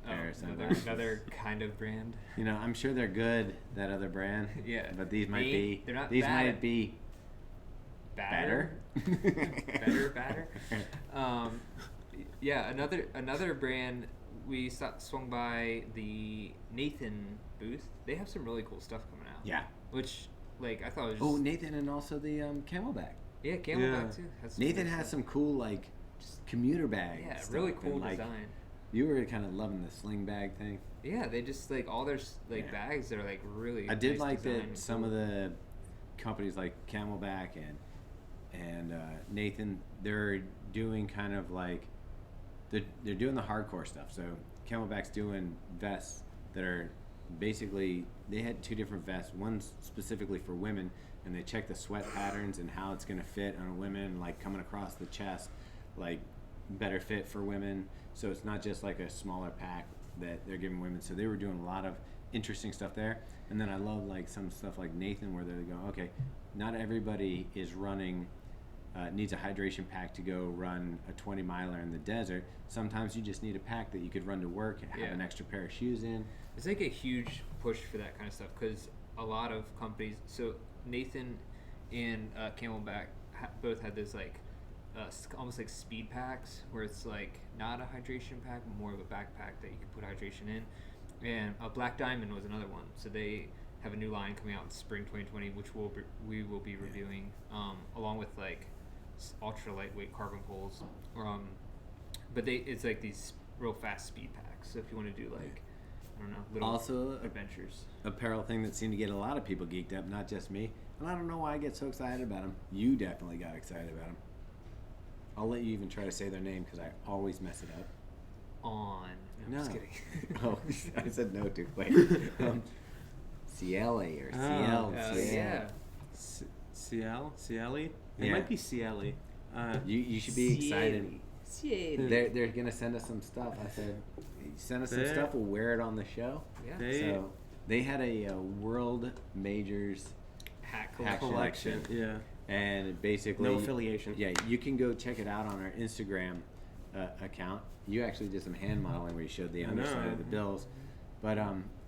[SPEAKER 1] pair of sunglasses.
[SPEAKER 2] Another kind of brand.
[SPEAKER 1] I'm sure they're good, that other brand.
[SPEAKER 2] Yeah.
[SPEAKER 1] But these might be.
[SPEAKER 2] They're not
[SPEAKER 1] these
[SPEAKER 2] bad.
[SPEAKER 1] might be better.
[SPEAKER 2] Better. Another brand. We swung by the Nathan booth. They have some really cool stuff coming out.
[SPEAKER 1] Yeah.
[SPEAKER 2] Which, I thought was just...
[SPEAKER 1] Nathan, and also the Camelback.
[SPEAKER 2] Yeah, Camelback too.
[SPEAKER 1] Nathan has some cool, just commuter bags.
[SPEAKER 2] Yeah, really cool design.
[SPEAKER 1] You were kind of loving the sling bag thing.
[SPEAKER 2] Yeah, they just, all their, bags that are, really
[SPEAKER 1] I did
[SPEAKER 2] nice
[SPEAKER 1] like
[SPEAKER 2] design
[SPEAKER 1] that some of the companies like Camelback and Nathan, they're doing kind of they're doing the hardcore stuff. So Camelback's doing vests that are basically, they had 2 different vests. One's specifically for women, and they check the sweat patterns and how it's going to fit on a women, coming across the chest, better fit for women. So it's not just a smaller pack that they're giving women. So they were doing a lot of interesting stuff there. And then I love some stuff like Nathan, where they go, okay, not everybody is running, needs a hydration pack to go run a 20 miler in the desert. Sometimes you just need a pack that you could run to work and have an extra pair of shoes in.
[SPEAKER 2] It's a huge push for that kind of stuff, because a lot of companies, so Nathan and Camelback both had this almost like speed packs, where it's like not a hydration pack, but more of a backpack that you can put hydration in. And Black Diamond was another one. So they have a new line coming out in spring 2020, which we will be reviewing, along with like ultra lightweight carbon poles. But it's like these real fast speed packs. So if you want to do like, I don't know, little
[SPEAKER 1] also
[SPEAKER 2] adventures.
[SPEAKER 1] Apparel thing that seemed to get a lot of people geeked up, not just me. And I don't know why I get so excited about them. You definitely got excited about them. I'll let you even try to say their name because I always mess it up.
[SPEAKER 2] No, I'm just kidding.
[SPEAKER 1] Oh, I said no to. Wait. Ciele or Ciele.
[SPEAKER 2] Yeah.
[SPEAKER 3] Ciele? It
[SPEAKER 1] Yeah.
[SPEAKER 3] might be Ciele.
[SPEAKER 1] You should be excited.
[SPEAKER 2] Ciele.
[SPEAKER 1] They're gonna send us some stuff. I said, send us some stuff. We'll wear it on the show.
[SPEAKER 2] Yeah.
[SPEAKER 1] So they had a World Majors
[SPEAKER 2] Hat
[SPEAKER 3] Collection. Yeah.
[SPEAKER 1] and basically
[SPEAKER 3] No affiliation.
[SPEAKER 1] Yeah, you can go check it out on our Instagram account. You actually did some hand modeling where you showed the underside of the bills, but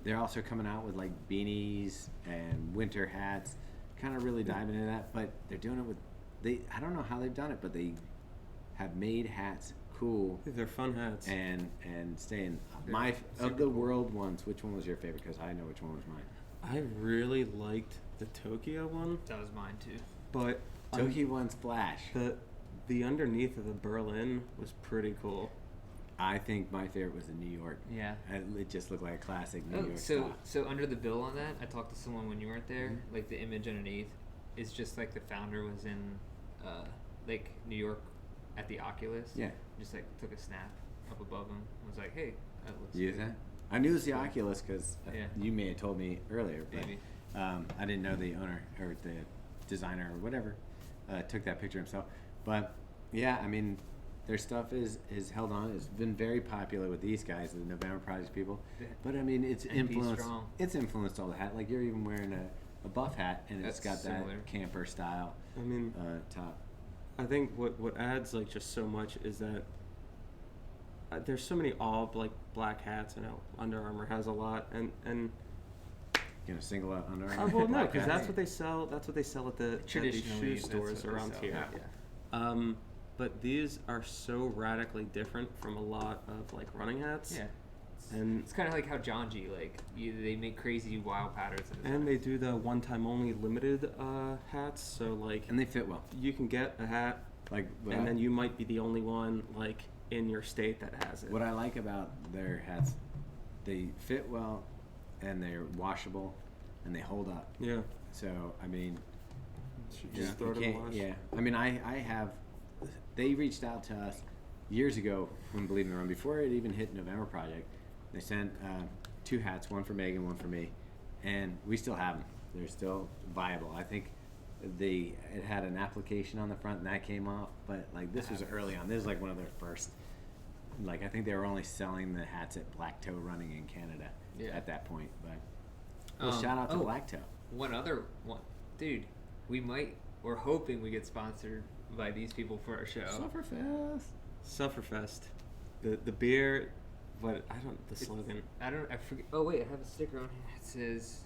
[SPEAKER 1] they're also coming out with like beanies and winter hats, kind of really diving into that. But they're doing it with I don't know how they've done it, but they have made hats cool.
[SPEAKER 3] They're fun hats.
[SPEAKER 1] And staying
[SPEAKER 2] super
[SPEAKER 1] the
[SPEAKER 2] cool.
[SPEAKER 1] world ones. Which one was your favorite? Because I know which one was mine.
[SPEAKER 3] I really liked the Tokyo one,
[SPEAKER 2] That was mine too.
[SPEAKER 3] but
[SPEAKER 1] Tokyo one's flash.
[SPEAKER 3] the underneath of the Berlin was pretty cool.
[SPEAKER 1] I think my favorite was the New York.
[SPEAKER 2] Yeah.
[SPEAKER 1] It just looked like a classic New York
[SPEAKER 2] so
[SPEAKER 1] style.
[SPEAKER 2] so under the bill on that, I talked to someone when you weren't there.
[SPEAKER 1] Mm-hmm.
[SPEAKER 2] Like the image underneath is just like the founder was in like New York at the Oculus.
[SPEAKER 1] Yeah.
[SPEAKER 2] Just like took a snap up above him. Was like, hey, that looks
[SPEAKER 1] You use
[SPEAKER 2] good.
[SPEAKER 1] that? I knew it was the Oculus because
[SPEAKER 2] Yeah.
[SPEAKER 1] you may have told me earlier, but
[SPEAKER 2] Maybe.
[SPEAKER 1] I didn't know the owner or the designer or whatever took that picture himself. But yeah, I mean, their stuff is held on. It's been very popular with these guys, the November Project people.
[SPEAKER 2] Yeah.
[SPEAKER 1] But I mean, it's
[SPEAKER 2] And be
[SPEAKER 1] influenced.
[SPEAKER 2] strong.
[SPEAKER 1] It's influenced all the hat. Like you're even wearing a buff hat, and it's got
[SPEAKER 2] That's similar.
[SPEAKER 1] that camper style
[SPEAKER 3] I mean,
[SPEAKER 1] top.
[SPEAKER 3] I think what adds like just so much is that there's so many all like black hats. I know Under Armour has a lot, and
[SPEAKER 1] Gonna single out Under Armour.
[SPEAKER 3] well, no,
[SPEAKER 1] black
[SPEAKER 3] because
[SPEAKER 1] hats?
[SPEAKER 3] that's what they sell. That's what they sell at the
[SPEAKER 2] Traditionally,
[SPEAKER 3] shoe
[SPEAKER 2] that's
[SPEAKER 3] stores
[SPEAKER 2] what they
[SPEAKER 3] around
[SPEAKER 2] sell.
[SPEAKER 3] here.
[SPEAKER 2] Yeah.
[SPEAKER 3] But these are so radically different from a lot of like running hats.
[SPEAKER 2] Yeah.
[SPEAKER 3] And
[SPEAKER 2] It's kind of like how John G, like, they make crazy wild patterns. In
[SPEAKER 3] and they do the one time only limited hats. So like
[SPEAKER 1] And they fit well.
[SPEAKER 3] you can get a hat,
[SPEAKER 1] Like what
[SPEAKER 3] and
[SPEAKER 1] I-
[SPEAKER 3] then you might be the only one like in your state that has it.
[SPEAKER 1] What I like about their hats, they fit well, and they're washable, and they hold up.
[SPEAKER 3] Yeah.
[SPEAKER 1] So I mean,
[SPEAKER 3] Just throw it in the wash.
[SPEAKER 1] yeah. I mean, I have. They reached out to us years ago when Believe in the Run, before it even hit November Project. They sent 2 hats, one for Megan, one for me, and we still have them. They're still viable. I think it had an application on the front, and that came off. But like this was early on. This was like one of their first. Like I think they were only selling the hats at Black Toe Running in Canada at that point. But well, shout out to Black Toe.
[SPEAKER 2] One other one. Dude, we're hoping we get sponsored by these people for our show.
[SPEAKER 1] Sufferfest.
[SPEAKER 3] Sufferfest, the beer, but I don't the slogan.
[SPEAKER 2] I forget. Oh, wait, I have a sticker on here. It says,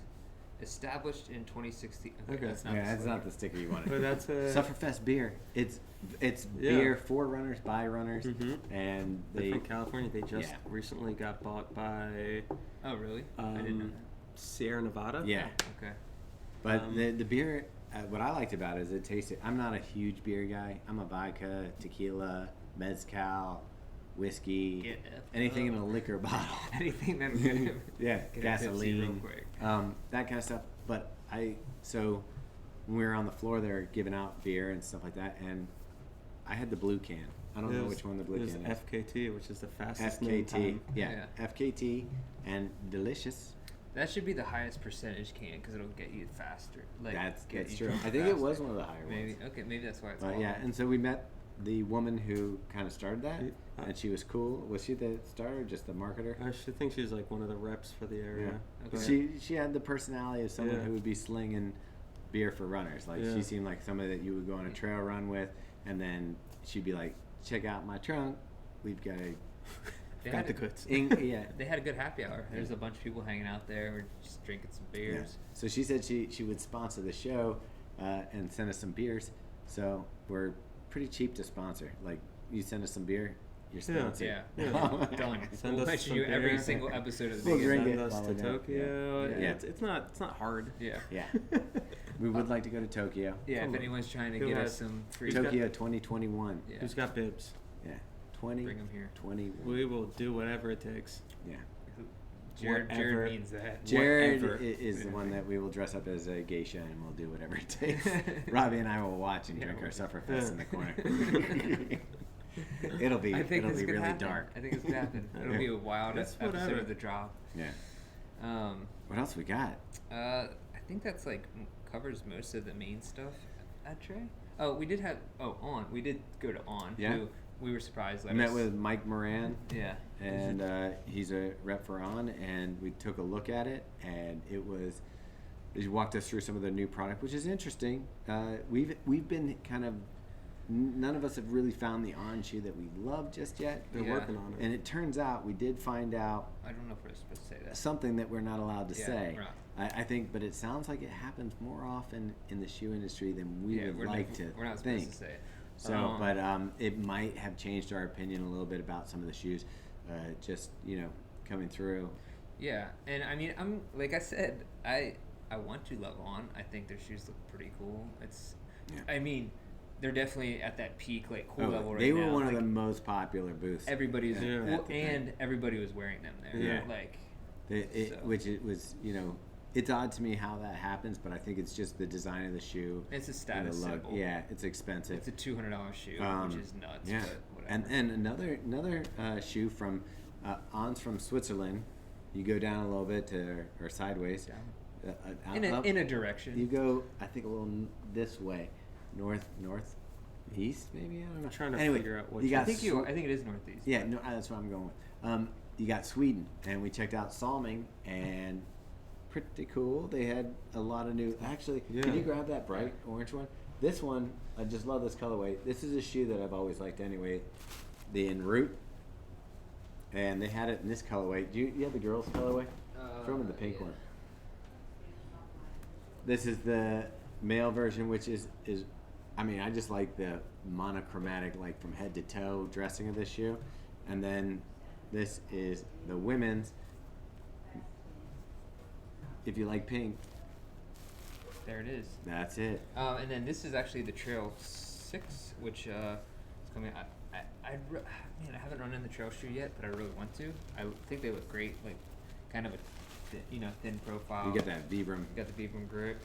[SPEAKER 2] established in 2016.
[SPEAKER 3] Okay.
[SPEAKER 2] That's not
[SPEAKER 1] Yeah,
[SPEAKER 2] the
[SPEAKER 1] that's
[SPEAKER 2] slogan.
[SPEAKER 1] not the sticker you wanted.
[SPEAKER 3] But that's a
[SPEAKER 1] Sufferfest beer. It's
[SPEAKER 3] Yeah.
[SPEAKER 1] beer for runners, by runners,
[SPEAKER 3] Mhm.
[SPEAKER 1] and
[SPEAKER 3] They're
[SPEAKER 1] they
[SPEAKER 3] from California. They just
[SPEAKER 1] Yeah.
[SPEAKER 3] recently got bought by
[SPEAKER 2] Oh, really? I didn't know
[SPEAKER 3] Sierra Nevada.
[SPEAKER 1] yeah.
[SPEAKER 2] that. Okay.
[SPEAKER 1] But the beer, what I liked about it is it tasted. I'm not a huge beer guy. I'm a vodka, tequila, mezcal, whiskey,
[SPEAKER 2] Get F
[SPEAKER 1] anything in
[SPEAKER 2] up.
[SPEAKER 1] a liquor bottle.
[SPEAKER 2] Anything that's good.
[SPEAKER 1] Yeah,
[SPEAKER 2] Get a tipsy real
[SPEAKER 1] gasoline,
[SPEAKER 2] quick.
[SPEAKER 1] that kind of stuff. But so when we were on the floor there giving out beer and stuff like that, and I had the blue can. I don't know which one the blue
[SPEAKER 3] It was
[SPEAKER 1] can is.
[SPEAKER 3] FKT, which is the fastest known
[SPEAKER 1] FKT,
[SPEAKER 3] time.
[SPEAKER 1] yeah, FKT, and delicious.
[SPEAKER 2] That should be the highest percentage can because it'll get you faster. Like
[SPEAKER 1] That's
[SPEAKER 2] get you
[SPEAKER 1] true.
[SPEAKER 2] drunk
[SPEAKER 1] I think it
[SPEAKER 2] faster.
[SPEAKER 1] was one of the higher
[SPEAKER 2] Maybe
[SPEAKER 1] ones.
[SPEAKER 2] okay. Maybe that's why it's.
[SPEAKER 1] But
[SPEAKER 2] called
[SPEAKER 1] yeah,
[SPEAKER 2] that.
[SPEAKER 1] and so we met the woman who kind of started that,
[SPEAKER 3] Yeah.
[SPEAKER 1] and she was cool. Was she the starter, or just the marketer?
[SPEAKER 3] I should think she's like one of the reps for the area.
[SPEAKER 2] Okay.
[SPEAKER 1] But she had the personality of someone
[SPEAKER 3] Yeah.
[SPEAKER 1] who would be slinging beer for runners. Like
[SPEAKER 3] Yeah.
[SPEAKER 1] she seemed like somebody that you would go on a trail run with, and then she'd be like, "Check out my trunk. We've got a
[SPEAKER 2] They
[SPEAKER 3] Got
[SPEAKER 2] had
[SPEAKER 3] the
[SPEAKER 2] a-
[SPEAKER 3] goods.
[SPEAKER 1] yeah."
[SPEAKER 2] They had a good happy hour. There's a bunch of people hanging out there. We're just drinking some
[SPEAKER 1] Yeah.
[SPEAKER 2] beers.
[SPEAKER 1] So she said she would sponsor the show and send us some beers. So we're pretty cheap to sponsor. Like, you send us some beer, you're sponsored.
[SPEAKER 2] Yeah. Done.
[SPEAKER 3] Send
[SPEAKER 2] We'll
[SPEAKER 3] us
[SPEAKER 2] mention
[SPEAKER 3] some
[SPEAKER 2] you every
[SPEAKER 3] beer.
[SPEAKER 2] single episode of the
[SPEAKER 1] We'll
[SPEAKER 2] beginning.
[SPEAKER 1] drink
[SPEAKER 3] Send
[SPEAKER 1] it
[SPEAKER 3] us
[SPEAKER 1] while
[SPEAKER 3] to
[SPEAKER 1] we're down.
[SPEAKER 3] Tokyo.
[SPEAKER 2] Yeah.
[SPEAKER 3] It's not hard.
[SPEAKER 2] Yeah.
[SPEAKER 1] Yeah. We would like to go to Tokyo.
[SPEAKER 2] Yeah,
[SPEAKER 3] Come
[SPEAKER 2] if
[SPEAKER 3] on.
[SPEAKER 2] anyone's trying to
[SPEAKER 3] Who
[SPEAKER 2] get
[SPEAKER 3] has-
[SPEAKER 2] us some free
[SPEAKER 1] Tokyo 2021.
[SPEAKER 2] Yeah.
[SPEAKER 3] Who's got bibs?
[SPEAKER 1] Yeah.
[SPEAKER 2] Bring them here.
[SPEAKER 1] 2021.
[SPEAKER 3] We will do whatever it takes.
[SPEAKER 1] Yeah.
[SPEAKER 2] Jared
[SPEAKER 3] Whatever.
[SPEAKER 2] means that.
[SPEAKER 1] Jared
[SPEAKER 3] Whatever.
[SPEAKER 1] is the one that we will dress up as a geisha and we'll do whatever it takes. Robbie and I will watch and drink our Sufferfest in the corner. it'll be
[SPEAKER 2] I think this could
[SPEAKER 1] really
[SPEAKER 2] happen.
[SPEAKER 1] dark.
[SPEAKER 2] I think it's gonna happen. It'll be a wild
[SPEAKER 3] It's
[SPEAKER 2] episode
[SPEAKER 3] whatever.
[SPEAKER 2] of the drop.
[SPEAKER 1] Yeah.
[SPEAKER 2] Um,
[SPEAKER 1] What else we got?
[SPEAKER 2] I think that's like covers most of the main stuff at Trey. Oh, we did have we did go to On.
[SPEAKER 1] Yeah.
[SPEAKER 2] Who we were surprised.
[SPEAKER 1] I met with Mike Moran.
[SPEAKER 2] Yeah.
[SPEAKER 1] And he's a rep for On, and we took a look at it, and he walked us through some of the new product, which is interesting. We've been kind of, none of us have really found the On shoe that we love just yet.
[SPEAKER 3] They're
[SPEAKER 2] Yeah.
[SPEAKER 3] working on it.
[SPEAKER 1] And it turns out we did find out
[SPEAKER 2] I don't know if we're supposed to say that.
[SPEAKER 1] something that we're not allowed to
[SPEAKER 2] Yeah,
[SPEAKER 1] say.
[SPEAKER 2] we're not.
[SPEAKER 1] I think, but it sounds like it happens more often in the shoe industry than we would
[SPEAKER 2] we're
[SPEAKER 1] like
[SPEAKER 2] not,
[SPEAKER 1] to
[SPEAKER 2] we're not
[SPEAKER 1] think.
[SPEAKER 2] supposed to say it.
[SPEAKER 1] So, but it might have changed our opinion a little bit about some of the shoes, just coming through.
[SPEAKER 2] Yeah, and I mean, I'm like I said, I want to love On. I think their shoes look pretty cool. I mean, they're definitely at that peak like cool level right now.
[SPEAKER 1] They were one
[SPEAKER 2] like,
[SPEAKER 1] of the most popular booths.
[SPEAKER 2] Everybody's
[SPEAKER 3] Yeah.
[SPEAKER 2] well, and everybody was wearing them there.
[SPEAKER 1] Yeah.
[SPEAKER 2] Like,
[SPEAKER 1] Which it was, it's odd to me how that happens, but I think it's just the design of the shoe.
[SPEAKER 2] it's a
[SPEAKER 1] and the
[SPEAKER 2] status
[SPEAKER 1] look.
[SPEAKER 2] symbol.
[SPEAKER 1] Yeah, it's expensive.
[SPEAKER 2] It's a $200 shoe, which is nuts.
[SPEAKER 1] Yeah,
[SPEAKER 2] But whatever.
[SPEAKER 1] and another shoe from On's from Switzerland. You go down a little bit to or sideways. Up.
[SPEAKER 2] in a direction.
[SPEAKER 1] You go, I think, a little this way, northeast, maybe. I don't know.
[SPEAKER 3] I'm trying to
[SPEAKER 1] anyway,
[SPEAKER 3] figure out what
[SPEAKER 1] you
[SPEAKER 3] you-
[SPEAKER 1] got
[SPEAKER 2] I think it is northeast.
[SPEAKER 1] Yeah, no, that's what I'm going with. You got Sweden, and we checked out Salming, and pretty cool. They had a lot of new. Actually,
[SPEAKER 3] Yeah.
[SPEAKER 1] can you grab that bright orange one? This one, I just love this colorway. This is a shoe that I've always liked anyway. The En Route, and they had it in this colorway. Do you have the girls' colorway? Throw them in the pink
[SPEAKER 2] yeah.
[SPEAKER 1] one. This is the male version, which is I mean, I just like the monochromatic, like from head to toe dressing of this shoe. And then this is the women's. If you like pink,
[SPEAKER 2] There it is.
[SPEAKER 1] that's it.
[SPEAKER 2] And then this is actually the Trail 6, which is coming. Man, I haven't run in the Trail shoe yet, but I really want to. I think they look great, like kind of a thin profile.
[SPEAKER 1] You get that Vibram.
[SPEAKER 2] You got the Vibram grip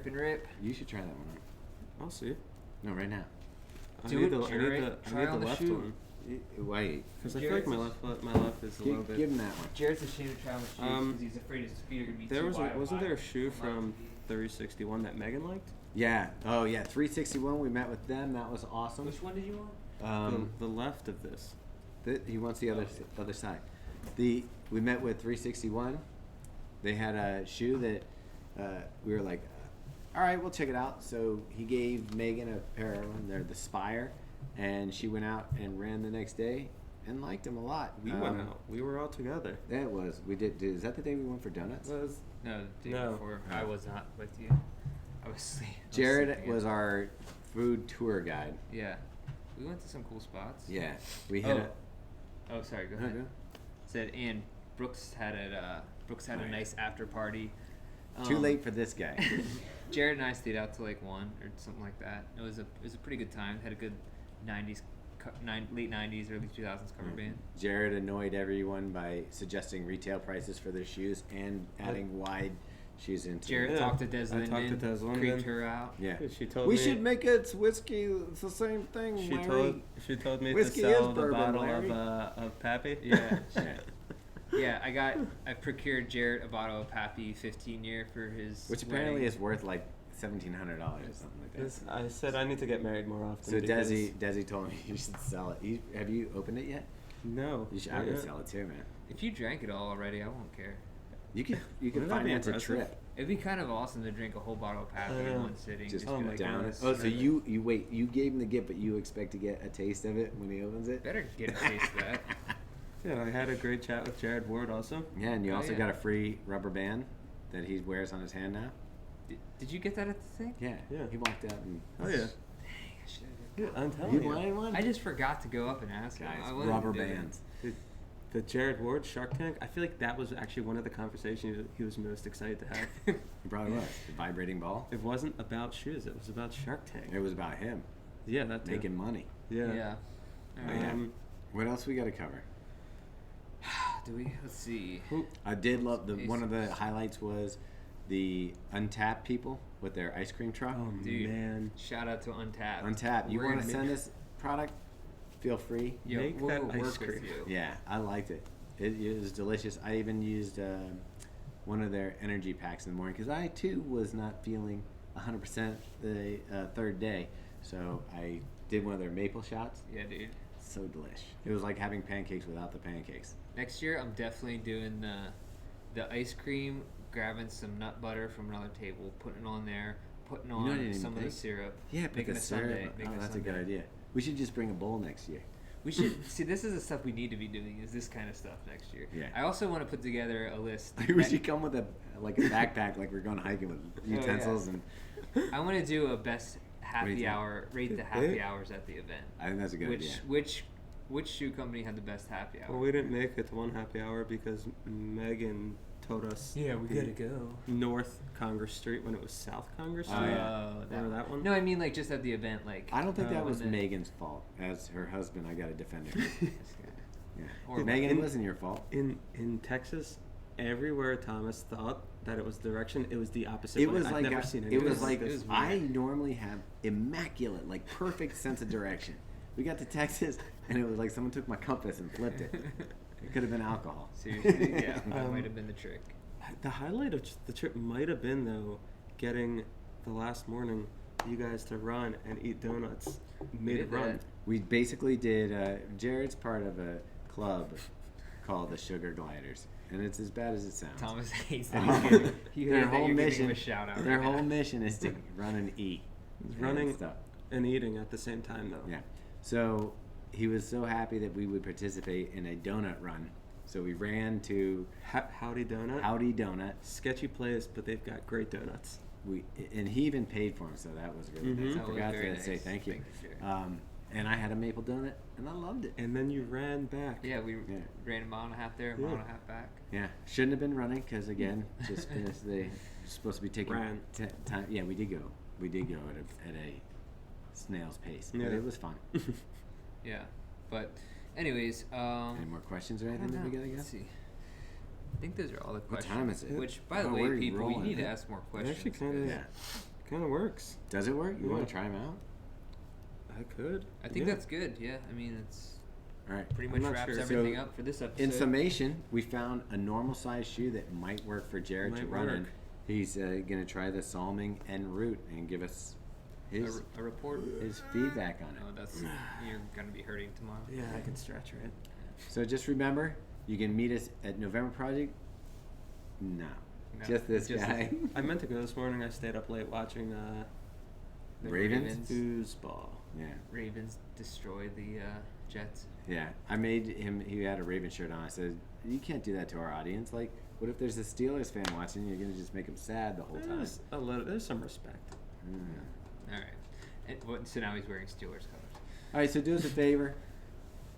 [SPEAKER 2] and rip.
[SPEAKER 1] You should try that one on.
[SPEAKER 3] I'll see.
[SPEAKER 1] No, right now.
[SPEAKER 3] I
[SPEAKER 2] Do
[SPEAKER 3] need
[SPEAKER 2] it,
[SPEAKER 3] the, I
[SPEAKER 2] Jared.
[SPEAKER 3] need the,
[SPEAKER 2] Try
[SPEAKER 3] I need
[SPEAKER 2] on
[SPEAKER 3] the
[SPEAKER 2] the
[SPEAKER 3] left
[SPEAKER 2] shoe.
[SPEAKER 3] one.
[SPEAKER 1] Wait.
[SPEAKER 3] Because I feel like
[SPEAKER 2] Jared's-
[SPEAKER 3] my left is a little bit.
[SPEAKER 1] Give him that one.
[SPEAKER 2] Jared's ashamed to try on the shoes because he's afraid his feet are gonna be
[SPEAKER 3] There
[SPEAKER 2] too
[SPEAKER 3] was
[SPEAKER 2] wide.
[SPEAKER 3] wasn't there a shoe from 361 that Megan liked?
[SPEAKER 1] Yeah. Oh, yeah. 361. We met with them. That was awesome.
[SPEAKER 2] Which one did you want?
[SPEAKER 3] The left of this.
[SPEAKER 1] He wants the other side. We met with 361. They had a shoe that we were like, all right, we'll check it out. So he gave Megan a pair of them. They're the Spire, and she went out and ran the next day and liked them a lot.
[SPEAKER 3] We went out. We were all together.
[SPEAKER 1] That was we did. Is that the day we went for donuts?
[SPEAKER 2] No, the day
[SPEAKER 3] No.
[SPEAKER 2] before.
[SPEAKER 1] Oh.
[SPEAKER 2] I was not with you. I was sleeping.
[SPEAKER 1] Jared was our food tour guide.
[SPEAKER 2] Yeah. We went to some cool spots.
[SPEAKER 1] Yeah, we hit a.
[SPEAKER 2] Oh, sorry. Go
[SPEAKER 1] No,
[SPEAKER 2] ahead.
[SPEAKER 1] go.
[SPEAKER 2] Said and Brooks had a
[SPEAKER 1] Right.
[SPEAKER 2] nice after party.
[SPEAKER 1] Too late for this guy.
[SPEAKER 2] Jared and I stayed out till like 1 or something like that. It was a pretty good time. Had a good late 90s, early 2000s cover band.
[SPEAKER 1] Jared annoyed everyone by suggesting retail prices for their shoes and adding wide shoes into
[SPEAKER 2] Jared
[SPEAKER 1] it.
[SPEAKER 3] Yeah.
[SPEAKER 2] talked to Des
[SPEAKER 3] I talked to
[SPEAKER 2] Linden,
[SPEAKER 3] Des Linden.
[SPEAKER 2] creeped her out.
[SPEAKER 1] Yeah.
[SPEAKER 3] She told
[SPEAKER 1] We
[SPEAKER 3] me
[SPEAKER 1] should make it whiskey. It's the same thing.
[SPEAKER 3] She
[SPEAKER 1] Larry.
[SPEAKER 3] told me
[SPEAKER 1] Whiskey
[SPEAKER 3] to sell
[SPEAKER 1] is
[SPEAKER 3] the
[SPEAKER 1] bourbon,
[SPEAKER 3] bottle
[SPEAKER 1] Larry.
[SPEAKER 3] of Pappy.
[SPEAKER 2] Yeah. Yeah, I procured Jared a bottle of Pappy 15 year for his
[SPEAKER 1] Which apparently
[SPEAKER 2] wedding.
[SPEAKER 1] is worth like $1,700 or something like that.
[SPEAKER 3] I said I need to get married more often.
[SPEAKER 1] So
[SPEAKER 3] because-
[SPEAKER 1] Desi told me you should sell it. Have you opened it yet?
[SPEAKER 3] No.
[SPEAKER 1] You should. I would sell it too, man.
[SPEAKER 2] If you drank it all already, I won't care.
[SPEAKER 1] You could
[SPEAKER 3] Wouldn't that be
[SPEAKER 1] finance a
[SPEAKER 3] impressive?
[SPEAKER 1] trip.
[SPEAKER 2] It'd be kind of awesome to drink a whole bottle of Pappy
[SPEAKER 3] I
[SPEAKER 2] in
[SPEAKER 3] know.
[SPEAKER 2] one sitting.
[SPEAKER 1] Just
[SPEAKER 2] be
[SPEAKER 3] oh my
[SPEAKER 2] like,
[SPEAKER 1] down it.
[SPEAKER 3] goodness.
[SPEAKER 1] Oh, so you wait. You gave him the gift, but you expect to get a taste of it when he opens it.
[SPEAKER 2] better get a taste of that.
[SPEAKER 3] Yeah, I had a great chat with Jared Ward also.
[SPEAKER 1] Yeah, and you
[SPEAKER 2] Oh,
[SPEAKER 1] also
[SPEAKER 2] yeah.
[SPEAKER 1] got a free rubber band that he wears on his hand now.
[SPEAKER 2] Did you get that at the thing?
[SPEAKER 1] Yeah.
[SPEAKER 3] Yeah.
[SPEAKER 1] He walked out and.
[SPEAKER 3] Oh yeah. Dude, I'm telling
[SPEAKER 1] You
[SPEAKER 3] you.
[SPEAKER 1] wanted one?
[SPEAKER 2] I just forgot to go up and ask him.
[SPEAKER 1] Guys,
[SPEAKER 2] I wanted
[SPEAKER 1] rubber
[SPEAKER 2] to do it.
[SPEAKER 1] bands.
[SPEAKER 3] The Jared Ward Shark Tank, I feel like that was actually one of the conversations he was most excited to have.
[SPEAKER 1] It probably was. The vibrating ball.
[SPEAKER 3] It wasn't about shoes, it was about Shark Tank.
[SPEAKER 1] It was about him
[SPEAKER 3] Yeah, that too.
[SPEAKER 1] making money.
[SPEAKER 3] Yeah.
[SPEAKER 2] Yeah. All
[SPEAKER 1] Yeah.
[SPEAKER 2] right.
[SPEAKER 1] What else we got to cover?
[SPEAKER 2] Do we? Let's see.
[SPEAKER 1] I did love the
[SPEAKER 2] Ace.
[SPEAKER 1] one of the highlights was the Untapped people with their ice cream truck.
[SPEAKER 3] Oh,
[SPEAKER 2] Dude.
[SPEAKER 3] man.
[SPEAKER 2] Shout out to Untapped.
[SPEAKER 1] Untapped. You
[SPEAKER 2] We're
[SPEAKER 1] want to
[SPEAKER 2] gonna
[SPEAKER 1] send us product? Feel free.
[SPEAKER 2] Yo,
[SPEAKER 3] Make
[SPEAKER 2] we'll
[SPEAKER 3] that
[SPEAKER 2] work
[SPEAKER 3] ice
[SPEAKER 2] with
[SPEAKER 3] cream.
[SPEAKER 2] you.
[SPEAKER 1] Yeah, I liked it. It was delicious. I even used one of their energy packs in the morning because I too was not feeling 100% the third day. So I did one of their maple shots.
[SPEAKER 2] Yeah, dude.
[SPEAKER 1] So delish. It was like having pancakes without the pancakes.
[SPEAKER 2] Next year, I'm definitely doing the ice cream, grabbing some nut butter from another table, putting it on there, putting
[SPEAKER 1] know what I
[SPEAKER 2] on
[SPEAKER 1] didn't
[SPEAKER 2] some of the
[SPEAKER 1] think?
[SPEAKER 2] syrup.
[SPEAKER 1] Yeah, but
[SPEAKER 2] making
[SPEAKER 1] the
[SPEAKER 2] a sundae.
[SPEAKER 1] syrup.
[SPEAKER 2] making
[SPEAKER 1] Oh, that's a
[SPEAKER 2] sundae.
[SPEAKER 1] good idea. We should just bring a bowl next year.
[SPEAKER 2] We should see. This is the stuff we need to be doing. Is this kind of stuff next year?
[SPEAKER 1] Yeah.
[SPEAKER 2] I also want to put together a list.
[SPEAKER 1] We should come with a backpack like we're going hiking with
[SPEAKER 2] yeah.
[SPEAKER 1] utensils and.
[SPEAKER 2] I want to do a best
[SPEAKER 1] do you
[SPEAKER 2] happy
[SPEAKER 1] think?
[SPEAKER 2] hour. Rate the happy hours at the event.
[SPEAKER 1] I think that's a good idea.
[SPEAKER 2] Which shoe company had the best happy hour?
[SPEAKER 3] Well, we didn't make it to one happy hour because Megan told us
[SPEAKER 2] go.
[SPEAKER 3] North Congress Street when it was South Congress Street.
[SPEAKER 1] Oh, yeah.
[SPEAKER 3] Remember that one?
[SPEAKER 2] No, I mean like just at the event, like.
[SPEAKER 1] I don't think that was
[SPEAKER 2] when the-
[SPEAKER 1] Megan's fault. As her husband, I got to defend her. Yeah.
[SPEAKER 2] Or
[SPEAKER 1] Megan,
[SPEAKER 3] in-
[SPEAKER 1] it wasn't your fault.
[SPEAKER 3] In Texas, everywhere Thomas thought that it was direction, it was the opposite.
[SPEAKER 1] It
[SPEAKER 3] way.
[SPEAKER 1] was
[SPEAKER 3] I've
[SPEAKER 1] like
[SPEAKER 3] never seen
[SPEAKER 1] it
[SPEAKER 3] anything
[SPEAKER 1] was like
[SPEAKER 3] this.
[SPEAKER 1] I normally have immaculate, like perfect sense of direction. We got to Texas, and it was like someone took my compass and flipped it. It could have been alcohol.
[SPEAKER 2] Seriously, yeah, that
[SPEAKER 3] Um,
[SPEAKER 2] might have been the trick.
[SPEAKER 3] The highlight of the trip might have been though getting the last morning you guys to run and eat donuts
[SPEAKER 2] did
[SPEAKER 3] mid run.
[SPEAKER 2] that.
[SPEAKER 1] We basically did. Jared's part of a club called the Sugar Gliders, and it's as bad as it sounds.
[SPEAKER 2] Thomas hates that.
[SPEAKER 1] Um,
[SPEAKER 2] He's giving, you
[SPEAKER 1] their
[SPEAKER 2] hate that
[SPEAKER 1] whole
[SPEAKER 2] you're giving
[SPEAKER 1] mission.
[SPEAKER 2] him a shout out.
[SPEAKER 1] Their
[SPEAKER 2] right
[SPEAKER 1] whole
[SPEAKER 2] now.
[SPEAKER 1] mission is to run and eat. and
[SPEAKER 3] Running
[SPEAKER 1] stuff.
[SPEAKER 3] and eating at the same time though.
[SPEAKER 1] Yeah. So he was so happy that we would participate in a donut run. So we ran to
[SPEAKER 3] Howdy Donut.
[SPEAKER 1] Howdy Donut.
[SPEAKER 3] Sketchy place, but they've got great donuts.
[SPEAKER 1] And he even paid for them, so that was really nice.
[SPEAKER 3] Mhm.
[SPEAKER 1] I
[SPEAKER 2] That was
[SPEAKER 1] forgot
[SPEAKER 2] very
[SPEAKER 1] to say
[SPEAKER 2] nice.
[SPEAKER 1] thank you.
[SPEAKER 2] Thank you, Jared.
[SPEAKER 1] And I had a maple donut, and I loved it.
[SPEAKER 3] And then you ran back.
[SPEAKER 2] Yeah, we
[SPEAKER 1] Yeah.
[SPEAKER 2] ran a mile and a half there, a mile and a half back.
[SPEAKER 1] Yeah, shouldn't have been running because again, just finished the supposed to be taking
[SPEAKER 3] Ran.
[SPEAKER 1] time. Yeah, we did go. We did go at a snail's pace, but
[SPEAKER 3] Yeah.
[SPEAKER 1] it was fun.
[SPEAKER 2] Yeah, but anyways,
[SPEAKER 1] Any more questions or
[SPEAKER 2] I
[SPEAKER 1] anything
[SPEAKER 2] don't
[SPEAKER 1] that we
[SPEAKER 2] know.
[SPEAKER 1] gotta go?
[SPEAKER 2] Let's see. I think those are all the
[SPEAKER 1] What
[SPEAKER 2] questions.
[SPEAKER 1] time is it?
[SPEAKER 2] Which, by the
[SPEAKER 1] Oh,
[SPEAKER 2] way,
[SPEAKER 1] we're
[SPEAKER 2] people, you
[SPEAKER 1] rolling.
[SPEAKER 2] need to ask more
[SPEAKER 3] It
[SPEAKER 2] questions.
[SPEAKER 3] actually kind of
[SPEAKER 1] Yeah.
[SPEAKER 3] kind of works.
[SPEAKER 1] Does it work? You
[SPEAKER 3] Yeah.
[SPEAKER 1] want to try them out?
[SPEAKER 3] I could.
[SPEAKER 2] I think
[SPEAKER 3] Yeah.
[SPEAKER 2] that's good. Yeah, I mean it's
[SPEAKER 1] All right.
[SPEAKER 2] pretty
[SPEAKER 3] I'm
[SPEAKER 2] much
[SPEAKER 3] not
[SPEAKER 2] wraps
[SPEAKER 3] sure.
[SPEAKER 2] everything
[SPEAKER 1] So,
[SPEAKER 2] up for this episode.
[SPEAKER 1] In summation, we found a normal size shoe that might work for Jared to
[SPEAKER 3] Might
[SPEAKER 1] run in.
[SPEAKER 3] work.
[SPEAKER 1] He's going to try the Salming en route and give us his
[SPEAKER 2] a report.
[SPEAKER 1] his feedback on
[SPEAKER 2] No,
[SPEAKER 1] it.
[SPEAKER 2] that's you're gonna be hurting tomorrow.
[SPEAKER 3] Yeah, I can stretch right.
[SPEAKER 1] So just remember, you can meet us at November Project. No,
[SPEAKER 2] No,
[SPEAKER 1] just this
[SPEAKER 2] just
[SPEAKER 1] guy.
[SPEAKER 3] I meant to go this morning. I stayed up late watching
[SPEAKER 2] The
[SPEAKER 1] Ravens?
[SPEAKER 3] foosball.
[SPEAKER 1] Yeah,
[SPEAKER 2] Ravens destroy the Jets.
[SPEAKER 1] yeah. I made him. He had a Raven shirt on. I said, "You can't do that to our audience. Like, what if there's a Steelers fan watching? You're gonna just make him sad the whole time."
[SPEAKER 3] There's some respect.
[SPEAKER 1] Mm.
[SPEAKER 2] All right. So now he's wearing Steelers colors.
[SPEAKER 1] All right, so do us a favor.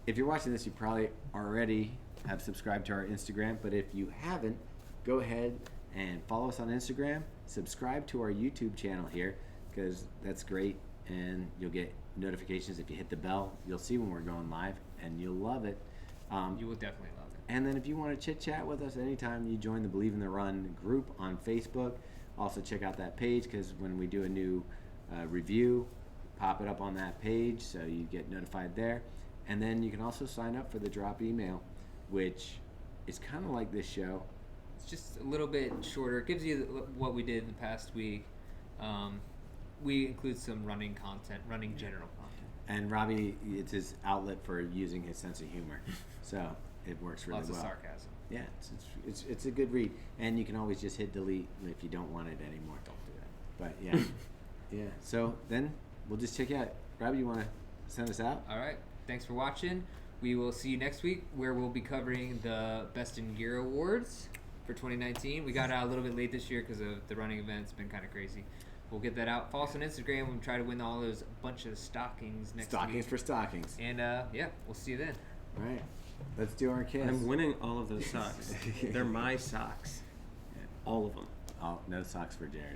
[SPEAKER 1] If you're watching this, you probably already have subscribed to our Instagram. But if you haven't, go ahead and follow us on Instagram. Subscribe to our YouTube channel here because that's great. And you'll get notifications. If you hit the bell, you'll see when we're going live and you'll love it.
[SPEAKER 2] You will definitely love it.
[SPEAKER 1] And then if you want to chit-chat with us anytime, you join the Believe in the Run group on Facebook. Also check out that page because when we do a new review, pop it up on that page so you get notified there. And then you can also sign up for the drop email, which is kind of like this show.
[SPEAKER 2] It's just a little bit shorter. It gives you what we did in the past week. We include some running content, running general content.
[SPEAKER 1] And Robbie, it's his outlet for using his sense of humor. So it works really
[SPEAKER 2] Lots
[SPEAKER 1] well.
[SPEAKER 2] of sarcasm.
[SPEAKER 1] Yeah, it's a good read. And you can always just hit delete if you don't want it anymore.
[SPEAKER 2] Don't do that.
[SPEAKER 1] But yeah, yeah. So then we'll just check out. Robbie, you want to send us out?
[SPEAKER 2] All right. Thanks for watching. We will see you next week where we'll be covering the Best in Gear Awards. for 2019. We got out a little bit late this year because of the running event. It's been kind of crazy. We'll get that out. Follow us on Instagram. We'll try to win all those bunch of stockings next week.
[SPEAKER 1] Stockings for stockings.
[SPEAKER 2] And yeah, we'll see you then.
[SPEAKER 1] All right. Let's do our kiss.
[SPEAKER 3] I'm winning all of those socks. They're my socks. All of them.
[SPEAKER 1] Oh, no socks for Jared.